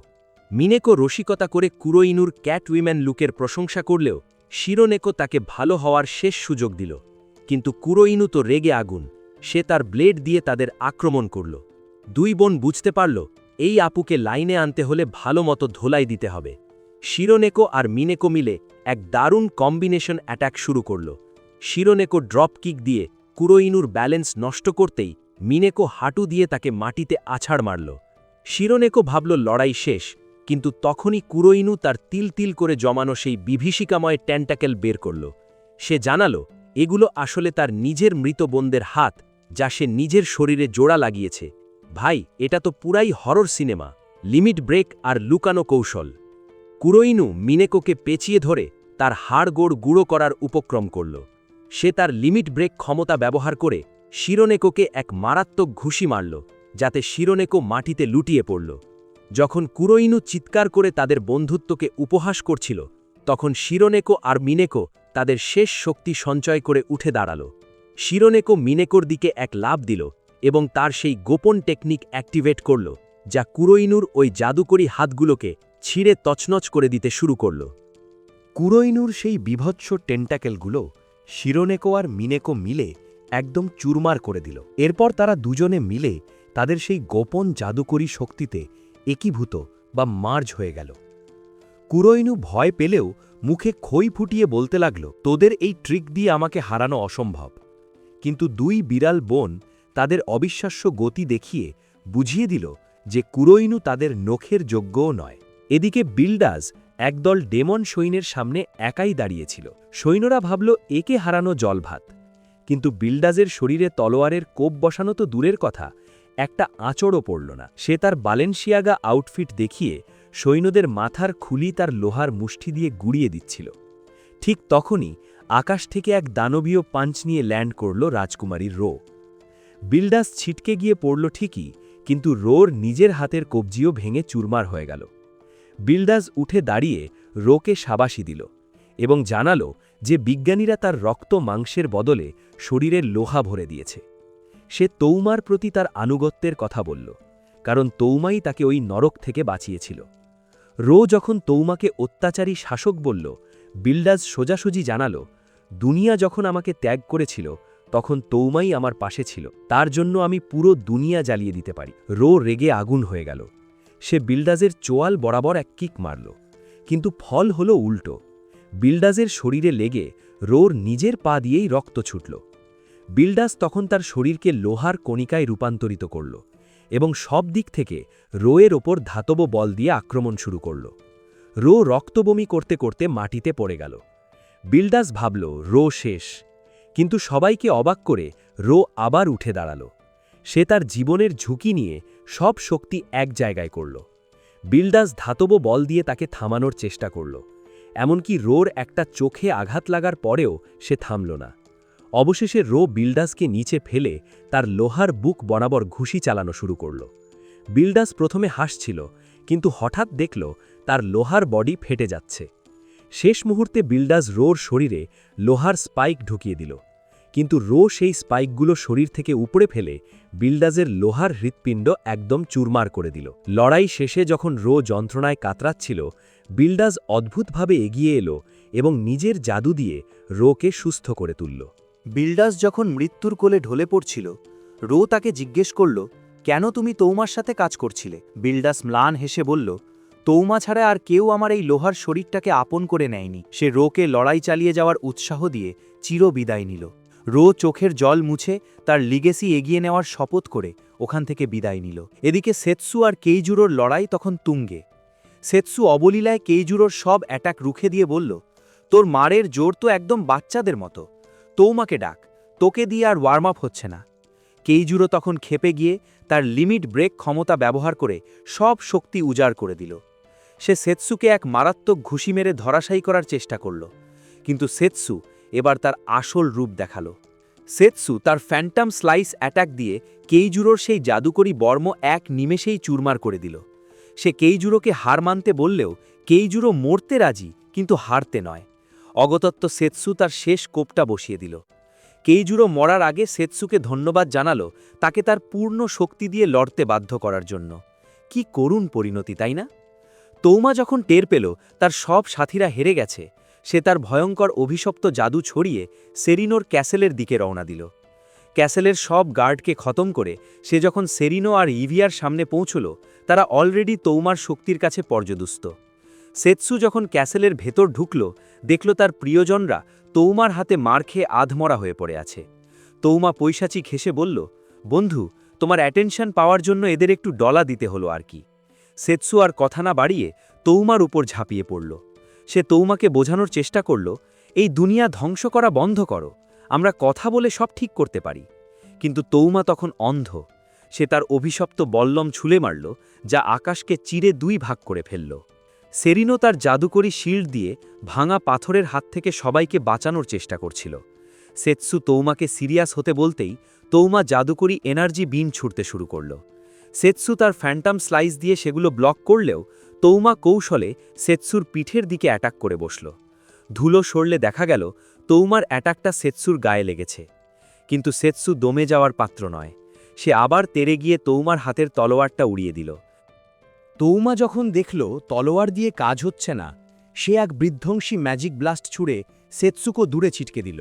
মিনেকো রসিকতা করে কুরোইনুর ক্যাটউইম্যান লুকের প্রশংসা করলেও শিরোনেকো তাকে ভালো হওয়ার শেষ সুযোগ দিল। কিন্তু কুরোইনু তো রেগে আগুন। সে তার ব্লেড দিয়ে তাদের আক্রমণ করল। দুই বোন বুঝতে পারল এই আপুকে লাইনে আনতে হলে ভালো মতো ধোলাই দিতে হবে। শিরোনেকো আর মিনেকো মিলে এক দারুণ কম্বিনেশন অ্যাটাক শুরু করল। শিরোনেকো ড্রপ কিক দিয়ে কুরোইনুর ব্যালেন্স নষ্ট করতেই মিনেকো হাঁটু দিয়ে তাকে মাটিতে আছাড় মারল। শিরোনেকো ভাবল লড়াই শেষ, কিন্তু তখনই কুরোইনু তার তিল তিল করে জমানো সেই বিভীষিকাময় ট্যান্টাকেল বের করল। সে জানালো এগুলো আসলে তার নিজের মৃত বোনদের হাত, যা সে নিজের শরীরে জোড়া লাগিয়েছে। ভাই, এটা তো পুরাই হরর সিনেমা, লিমিট ব্রেক আর লুকানো কৌশল। কুরোইনু মিনেকোকে পেঁচিয়ে ধরে তার হাড়গোড় গুঁড়ো করার উপক্রম করল। সে তার লিমিট ব্রেক ক্ষমতা ব্যবহার করে শিরোনেকোকে এক মারাত্মক ঘুষি মারল, যাতে শিরোনেকো মাটিতে লুটিয়ে পড়ল। যখন কুরোইনু চিৎকার করে তাদের বন্ধুত্বকে উপহাস করছিল, তখন শিরোনেকো আর মিনেকো তাদের শেষ শক্তি সঞ্চয় করে উঠে দাঁড়াল। শিরোনেকো মিনেকোর দিকে এক লাফ দিল এবং তার সেই গোপন টেকনিক অ্যাক্টিভেট করল, যা কুরোইনুর ওই জাদুকরী হাতগুলোকে ছিঁড়ে তছনছ করে দিতে শুরু করল। কুরোইনুর সেই বিভৎস টেন্টাকেলগুলো শিরোনেকো আর মিনেকো মিলে একদম চুরমার করে দিল। এরপর তারা দুজনে মিলে তাদের সেই গোপন জাদুকরী শক্তিতে একীভূত বা মার্জ হয়ে গেল। কুরোইনু ভয় পেলেও মুখে খই ফুটিয়ে বলতে লাগল, তোদের এই ট্রিক দিয়ে আমাকে হারানো অসম্ভব। কিন্তু দুই বিড়াল বোন তাদের অবিশ্বাস্য গতি দেখিয়ে বুঝিয়ে দিল যে কুরোইনু তাদের নখের যোগ্যও নয়। এদিকে বিল্ডাস একদল ডেমন সৈন্যের সামনে একাই দাঁড়িয়েছিল। সৈন্যরা ভাবল একে হারানো জলভাত, কিন্তু বিল্ডাসের শরীরে তলোয়ারের কোপ বসানো তো দূরের কথা, একটা আঁচড়ও পড়ল না। সে তার বালেনশিয়াগা আউটফিট দেখিয়ে সৈন্যদের মাথার খুলি তার লোহার মুষ্টি দিয়ে গুড়িয়ে দিচ্ছিল। ঠিক তখনই আকাশ থেকে এক দানবীয় পাঞ্চ নিয়ে ল্যান্ড করল রাজকুমারীর রো। বিল্ডাস ছিটকে গিয়ে পড়ল ঠিকই, কিন্তু রোর নিজের হাতের কবজিও ভেঙে চুরমার হয়ে গেল। বিল্ডাস উঠে দাঁড়িয়ে রোকে শাবাশি দিল এবং জানালো যে বিজ্ঞানীরা তার রক্ত মাংসের বদলে শরীরের লোহা ভরে দিয়েছে। সে তৌমার প্রতি তার আনুগত্যের কথা বলল, কারণ তৌমাই তাকে ওই নরক থেকে বাঁচিয়েছিল। রো যখন তৌমাকে অত্যাচারী শাসক বলল, বিল্ডাস সোজাসুজি জানালো, দুনিয়া যখন আমাকে ত্যাগ করেছিল তখন তৌমাই আমার পাশে ছিল, তার জন্য আমি পুরো দুনিয়া জ্বালিয়ে দিতে পারি। রো রেগে আগুন হয়ে গেল। সে বিল্ডাসের চোয়াল বরাবর এক কিক মারল, কিন্তু ফল হলো উল্টো। বিল্ডাসের শরীরে লেগে রোর নিজের পা দিয়েই রক্ত ছুটল। বিল্ডাস তখন তার শরীরকে লোহার কণিকায় রূপান্তরিত করল এবং সব দিক থেকে রোয়ের ওপর ধাতব বল দিয়ে আক্রমণ শুরু করল। রো রক্তবমি করতে করতে মাটিতে পড়ে গেল। বিল্ডাস ভাবল রো শেষ, কিন্তু সবাইকে অবাক করে রো আবার উঠে দাঁড়াল। সে তার জীবনের ঝুঁকি নিয়ে সব শক্তি এক জায়গায় করল। বিল্ডাস ধাতব বল দিয়ে তাকে থামানোর চেষ্টা করল, এমনকি রোর একটা চোখে আঘাত লাগার পরেও সে থামল না। অবশেষে রো বিল্ডাসকে নিচে ফেলে তার লোহার বুক বরাবর ঘুষি চালানো শুরু করল। বিল্ডাস প্রথমে হাসছিল, কিন্তু হঠাৎ দেখল তার লোহার বডি ফেটে যাচ্ছে। শেষ মুহূর্তে বিল্ডাস রোর শরীরে লোহার স্পাইক ঢুকিয়ে দিল, কিন্তু রো সেই স্পাইকগুলো শরীর থেকে উপড়ে ফেলে বিল্ডাসের লোহার হৃৎপিণ্ড একদম চুরমার করে দিল। লড়াই শেষে যখন রো যন্ত্রণায় কাতরাচ্ছিল, বিল্ডাস অদ্ভুতভাবে এগিয়ে এলো এবং নিজের জাদু দিয়ে রোকে সুস্থ করে তুলল। বিল্ডাস যখন মৃত্যুর কোলে ঢলে পড়ছিল, রো তাকে জিজ্ঞেস করল, কেন তুমি তৌমার সাথে কাজ করছিলে? বিল্ডাস ম্লান হেসে বলল, তৌমা ছাড়া আর কেউ আমার এই লোহার শরীরটাকে আপন করে নেয়নি। সে রোকে লড়াই চালিয়ে যাওয়ার উৎসাহ দিয়ে চির বিদায় নিল। রো চোখের জল মুছে তার লিগেসি এগিয়ে নেওয়ার শপথ করে ওখান থেকে বিদায় নিল। এদিকে সেতসু আর কেইজুরোর লড়াই তখন তুঙ্গে। সেতসু অবলীলায় কেইজুরোর সব অ্যাটাক রুখে দিয়ে বলল, তোর মারের জোর তো একদম বাচ্চাদের মতো, তৌমাকে ডাক, তোকে দিয়ে আর ওয়ার্ম আপ হচ্ছে না। কেইজুরো তখন ক্ষেপে গিয়ে তার লিমিট ব্রেক ক্ষমতা ব্যবহার করে সব শক্তি উজাড় করে দিল। সে সেতসুকে এক মারাত্মক ঘুষি মেরে ধরাশায়ী করার চেষ্টা করল, কিন্তু সেতসু এবার তার আসল রূপ দেখাল। সেতসু তার ফ্যান্টাম স্লাইস অ্যাটাক দিয়ে কেইজুরোর সেই জাদুকরী বর্ম এক নিমেষেই চুরমার করে দিল। সে কেইজুরোকে হার মানতে বললেও কেইজুরো মরতে রাজি, কিন্তু হারতে নয়। অগতত্ত্ব সেতসু তার শেষ কোপটা বসিয়ে দিল। কেইজুরো মরার আগে সেতসুকে ধন্যবাদ জানালো তাকে তার পূর্ণ শক্তি দিয়ে লড়তে বাধ্য করার জন্য। কি করুণ পরিণতি, তাই না? তৌমা যখন টের পেল তার সব সাথীরা হেরে গেছে, সে তার ভয়ঙ্কর অভিশপ্ত জাদু ছড়িয়ে সেরিনোর ক্যাসেলের দিকে রওনা দিল। ক্যাসেলের সব গার্ডকে খতম করে সে যখন সেরিনো আর ইভিয়ার সামনে পৌঁছল, তারা অলরেডি তৌমার শক্তির কাছে পর্যদুস্ত। সেতসু যখন ক্যাসেলের ভেতর ঢুকল, দেখল তার প্রিয়জনরা তৌমার হাতে মার খেয়ে আধমরা হয়ে পড়ে আছে। তৌমা পৈশাচিক হেসে বলল, বন্ধু, তোমার অ্যাটেনশন পাওয়ার জন্য এদের একটু ডলা দিতে হলো আর কি। সেতসু আর কথা না বাড়িয়ে তৌমার উপর ঝাঁপিয়ে পড়ল। সে তৌমাকে বোঝানোর চেষ্টা করল, এই দুনিয়া ধ্বংস করা বন্ধ করো, আমরা কথা বলে সব ঠিক করতে পারি। কিন্তু তৌমা তখন অন্ধ। সে তার অভিশপ্ত বল্লম ছুলে মারল, যা আকাশকে চিরে দুই ভাগ করে ফেলল। সেরিনো তার জাদুকরী শিল্ড দিয়ে ভাঙা পাথরের হাত থেকে সবাইকে বাঁচানোর চেষ্টা করছিল। সেতসু তৌমাকে সিরিয়াস হতে বলতেই তৌমা জাদুকরী এনার্জি বিম ছুটতে শুরু করল। সেতসু তার ফ্যান্টাম স্লাইস দিয়ে সেগুলো ব্লক করলেও তৌমা কৌশলে সেতসুর পিঠের দিকে অ্যাটাক করে বসল। ধুলো সরলে দেখা গেল তৌমার অ্যাটাকটা সেতসুর গায়ে লেগেছে। কিন্তু সেতসু দমে যাওয়ার পাত্র নয়। সে আবার তেড়ে গিয়ে তৌমার হাতের তলোয়ারটা উড়িয়ে দিল। তৌমা যখন দেখল তলোয়ার দিয়ে কাজ হচ্ছে না, সে এক বিধ্বংসী ম্যাজিক ব্লাস্ট ছুড়ে সেতসুকে দূরে ছিটকে দিল।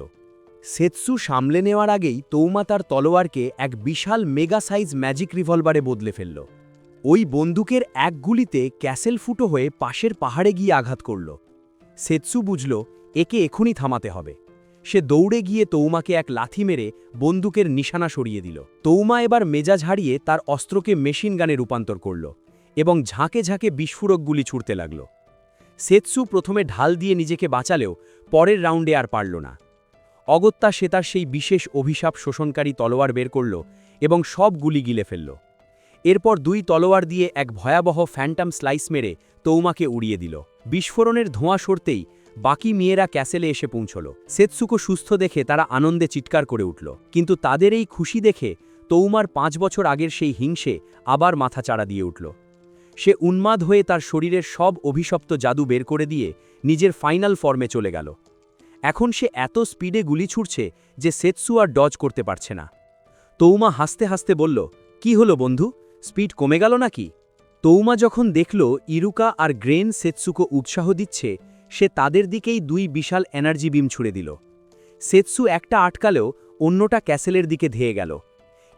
সেতসু সামলে নেওয়ার আগেই তৌমা তার তলোয়ারকে এক বিশাল মেগা সাইজ ম্যাজিক রিভলভারে বদলে ফেলল। ওই বন্দুকের এক গুলিতে ক্যাসেল ফুটো হয়ে পাশের পাহাড়ে গিয়ে আঘাত করল। সেতসু বুঝল একে এখনই থামাতে হবে। সে দৌড়ে গিয়ে তৌমাকে এক লাথি মেরে বন্দুকের নিশানা সরিয়ে দিল। তৌমা এবার মেজাজ হারিয়ে তার অস্ত্রকে মেশিন গানে রূপান্তর করল এবং ঝাঁকে ঝাঁকে বিস্ফোরক গুলি ছুড়তে লাগল। সেতসু প্রথমে ঢাল দিয়ে নিজেকে বাঁচালেও পরের রাউন্ডে আর পারল না। অগত্যা সে তার সেই বিশেষ অভিশাপ শোষণকারী তলোয়ার বের করল এবং সব গুলি গিলে ফেলল। এরপর দুই তলোয়ার দিয়ে এক ভয়াবহ ফ্যান্টাম স্লাইস মেরে তৌমাকে উড়িয়ে দিল। বিস্ফোরণের ধোঁয়া সরতেই বাকি মেয়েরা ক্যাসেলে এসে পৌঁছল। সেতসুকে সুস্থ দেখে তারা আনন্দে চিৎকার করে উঠল, কিন্তু তাদের এই খুশি দেখে তৌমার 5 বছর আগের সেই হিংসে আবার মাথা চাড়া দিয়ে উঠল। সে উন্মাদ হয়ে তার শরীরের সব অভিশপ্ত জাদু বের করে দিয়ে নিজের ফাইনাল ফর্মে চলে গেল। এখন সে এত স্পিডে গুলি ছুটছে যে সেতসু আর ডজ করতে পারছে না। তৌমা হাসতে হাসতে বলল, কি হলো বন্ধু, স্পিড কমে গেল নাকি? তৌমা যখন দেখল ইরুকা আর গ্রেন সেতসুকে উৎসাহ দিচ্ছে, সে তাদের দিকেই দুই বিশাল এনার্জি বিম ছুড়ে দিল। সেতসু একটা আটকালেও অন্যটা ক্যাসেলের দিকে ধেয়ে গেল।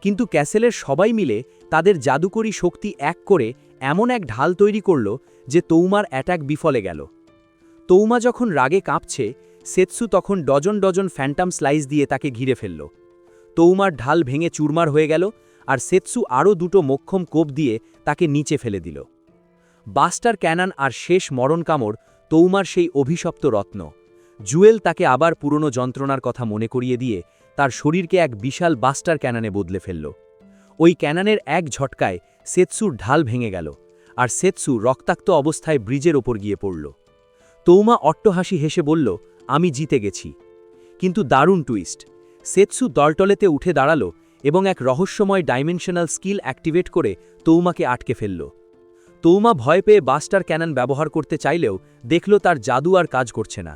কিন্তু ক্যাসেলের সবাই মিলে তাদের জাদুকরী শক্তি এক করে এমন এক ঢাল তৈরি করল যে তৌমার অ্যাটাক বিফলে গেল। তৌমা যখন রাগে কাঁপছে, সেতসু তখন ডজন ডজন ফ্যান্টাম স্লাইস দিয়ে তাকে ঘিরে ফেলল। তৌমার ঢাল ভেঙে চুরমার হয়ে গেল আর সেতসু আরও দুটো মোক্ষম কোপ দিয়ে তাকে নিচে ফেলে দিল। বাস্টার ক্যানন আর শেষ মরণ কামড় তৌমার সেই অভিশপ্ত রত্ন। জুয়েল তাকে আবার পুরনো যন্ত্রণার কথা মনে করিয়ে দিয়ে তার শরীরকে এক বিশাল বাস্টার ক্যাননে বদলে ফেলল। ওই ক্যাননের এক ঝটকায় সেতসুর ঢাল ভেঙে গেল, আর সেতসু রক্তাক্ত অবস্থায় ব্রিজের ওপর গিয়ে পড়ল। তৌমা অট্টহাসি হেসে বলল, আমি জিতে গেছি। কিন্তু দারুণ টুইস্ট, সেতসু দলটলেতে উঠে দাঁড়ালো এবং এক রহস্যময় ডাইমেনশনাল স্কিল অ্যাক্টিভেট করে তৌমাকে আটকে ফেলল। তৌমা ভয় পেয়ে বাস্টার ক্যানন ব্যবহার করতে চাইলেও দেখল তার জাদু আর কাজ করছে না।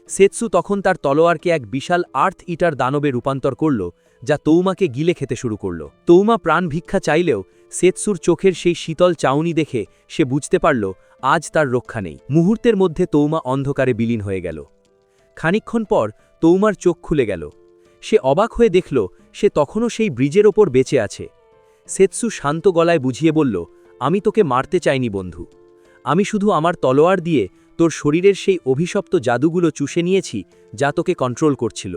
সেতসু তখন তার তলোয়ারকে এক বিশাল আর্থ ইটার দানবে রূপান্তর করল, যা তৌমাকে গিলে খেতে শুরু করল। তৌমা প্রাণ ভিক্ষা চাইলেও সেতসুর চোখের সেই শীতল চাউনি দেখে সে বুঝতে পারল আজ তার রক্ষা নেই। মুহূর্তের মধ্যে তৌমা অন্ধকারে বিলীন হয়ে গেল। খানিকক্ষণ পর তৌমার চোখ খুলে গেল। সে অবাক হয়ে দেখল সে তখনও সেই ব্রিজের ওপর বেঁচে আছে। সেতসু শান্ত গলায় বুঝিয়ে বলল, আমি তোকে মারতে চাইনি বন্ধু, আমি শুধু আমার তলোয়ার দিয়ে তোর শরীরের সেই অভিশপ্ত জাদুগুলো চুষে নিয়েছি যা তোকে কন্ট্রোল করছিল।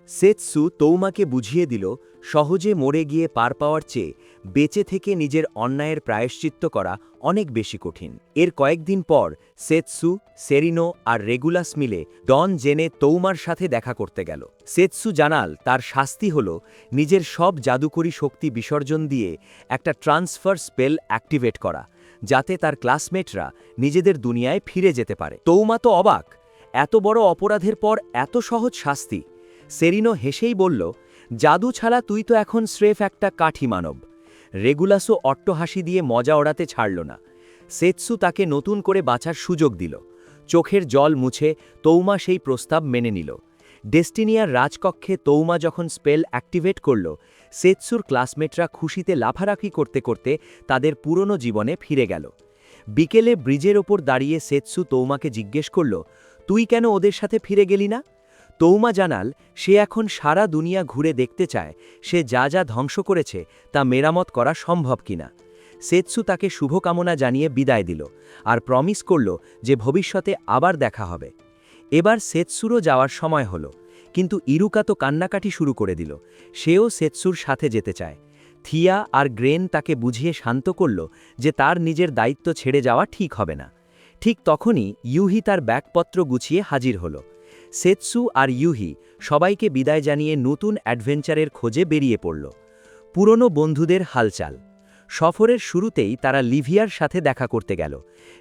সেতসু তৌমাকে বুঝিয়ে দিল সহজে মরে গিয়ে পার পাওয়ার চেয়ে বেঁচে থেকে নিজের অন্যায়ের প্রায়শ্চিত্ত করা অনেক বেশি কঠিন। এর কয়েকদিন পর সেতসু, সেরিনো আর রেগুলাস মিলে ডন জেনে তৌমার সাথে দেখা করতে গেল। সেতসু জানাল তার শাস্তি হল নিজের সব জাদুকরী শক্তি বিসর্জন দিয়ে একটা ট্রান্সফার স্পেল অ্যাক্টিভেট করা, যাতে তার ক্লাসমেটরা নিজেদের দুনিয়ায় ফিরে যেতে পারে। তৌমা তো অবাক, এত বড় অপরাধের পর এত সহজ শাস্তি। সেরিনো হেসেই বলল, জাদু ছাড়া তুই তো এখন স্রেফ একটা কাঠি মানব। রেগুলাসও অট্টহাসি দিয়ে মজা ওড়াতে ছাড়ল না। সেতসু তাকে নতুন করে বাঁচার সুযোগ দিল। চোখের জল মুছে তৌমা সেই প্রস্তাব মেনে নিল। ডেস্টিনিয়ার রাজকক্ষে তৌমা যখন স্পেল অ্যাক্টিভেট করল, সেতসুর ক্লাসমেটরা খুশিতে লাফালাফি করতে করতে তাদের পুরনো জীবনে ফিরে গেল। বিকেলে ব্রিজের ওপর দাঁড়িয়ে সেতসু তৌমাকে জিজ্ঞেস করল, তুই কেন ওদের সাথে ফিরে গেলি না? তৌমা জানাল সে এখন সারা দুনিয়া ঘুরে দেখতে চায় সে যা যা ধ্বংস করেছে তা মেরামত করা সম্ভব কিনা। সেতসু তাকে শুভকামনা জানিয়ে বিদায় দিল আর প্রমিস করল যে ভবিষ্যতে আবার দেখা হবে। এবার সেতসুরও যাওয়ার সময় হলো, কিন্তু ইরুকা তো কান্নাকাটি শুরু করে দিল। সেও সেতসুর সাথে যেতে চায়। থিয়া আর গ্রেন তাকে বুঝিয়ে শান্ত করল যে তার নিজের দায়িত্ব ছেড়ে যাওয়া ঠিক হবে না। ঠিক তখনই ইউহি তার ব্যাগপত্র গুছিয়ে হাজির হলো। সেতসু আর ইউহি সবাইকে বিদায় জানিয়ে নতুন অ্যাডভেঞ্চারের খোঁজে বেরিয়ে পড়ল। পুরনো বন্ধুদের হালচাল। সফরের শুরুতেই তারা লিভিয়ার সাথে দেখা করতে গেল।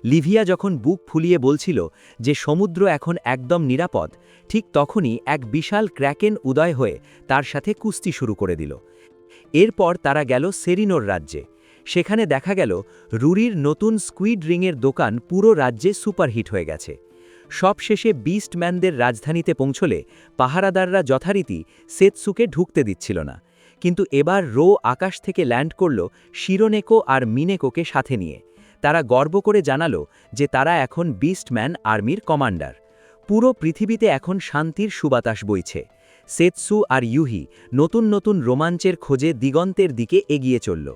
লিভিয়া যখন বুক ফুলিয়ে বলছিল যে সমুদ্র এখন একদম নিরাপদ, ঠিক তখনই এক বিশাল ক্র্যাকেন উদয় হয়ে তার সাথে কুস্তি শুরু করে দিল। এরপর তারা গেল সেরিনোর রাজ্যে। সেখানে দেখা গেল রুরির নতুন স্কুইড রিংয়ের দোকান পুরো রাজ্যে সুপারহিট হয়ে গেছে। সবশেষে বিস্টম্যানদের রাজধানীতে পৌঁছলে পাহারাদাররা যথারীতি সেতসুকে ঢুকতে দিচ্ছিল না। কিন্তু এবার রো আকাশ থেকে ল্যান্ড করল শিরোনেকো আর মিনেকোকে সাথে নিয়ে। তারা গর্ব করে জানালো যে তারা এখন বিস্টম্যান আর্মির কমান্ডার। পুরো পৃথিবীতে এখন শান্তির সুবাতাস বইছে। সেতসু আর ইউহি নতুন নতুন রোমাঞ্চের খোঁজে দিগন্তের দিকে এগিয়ে চলল।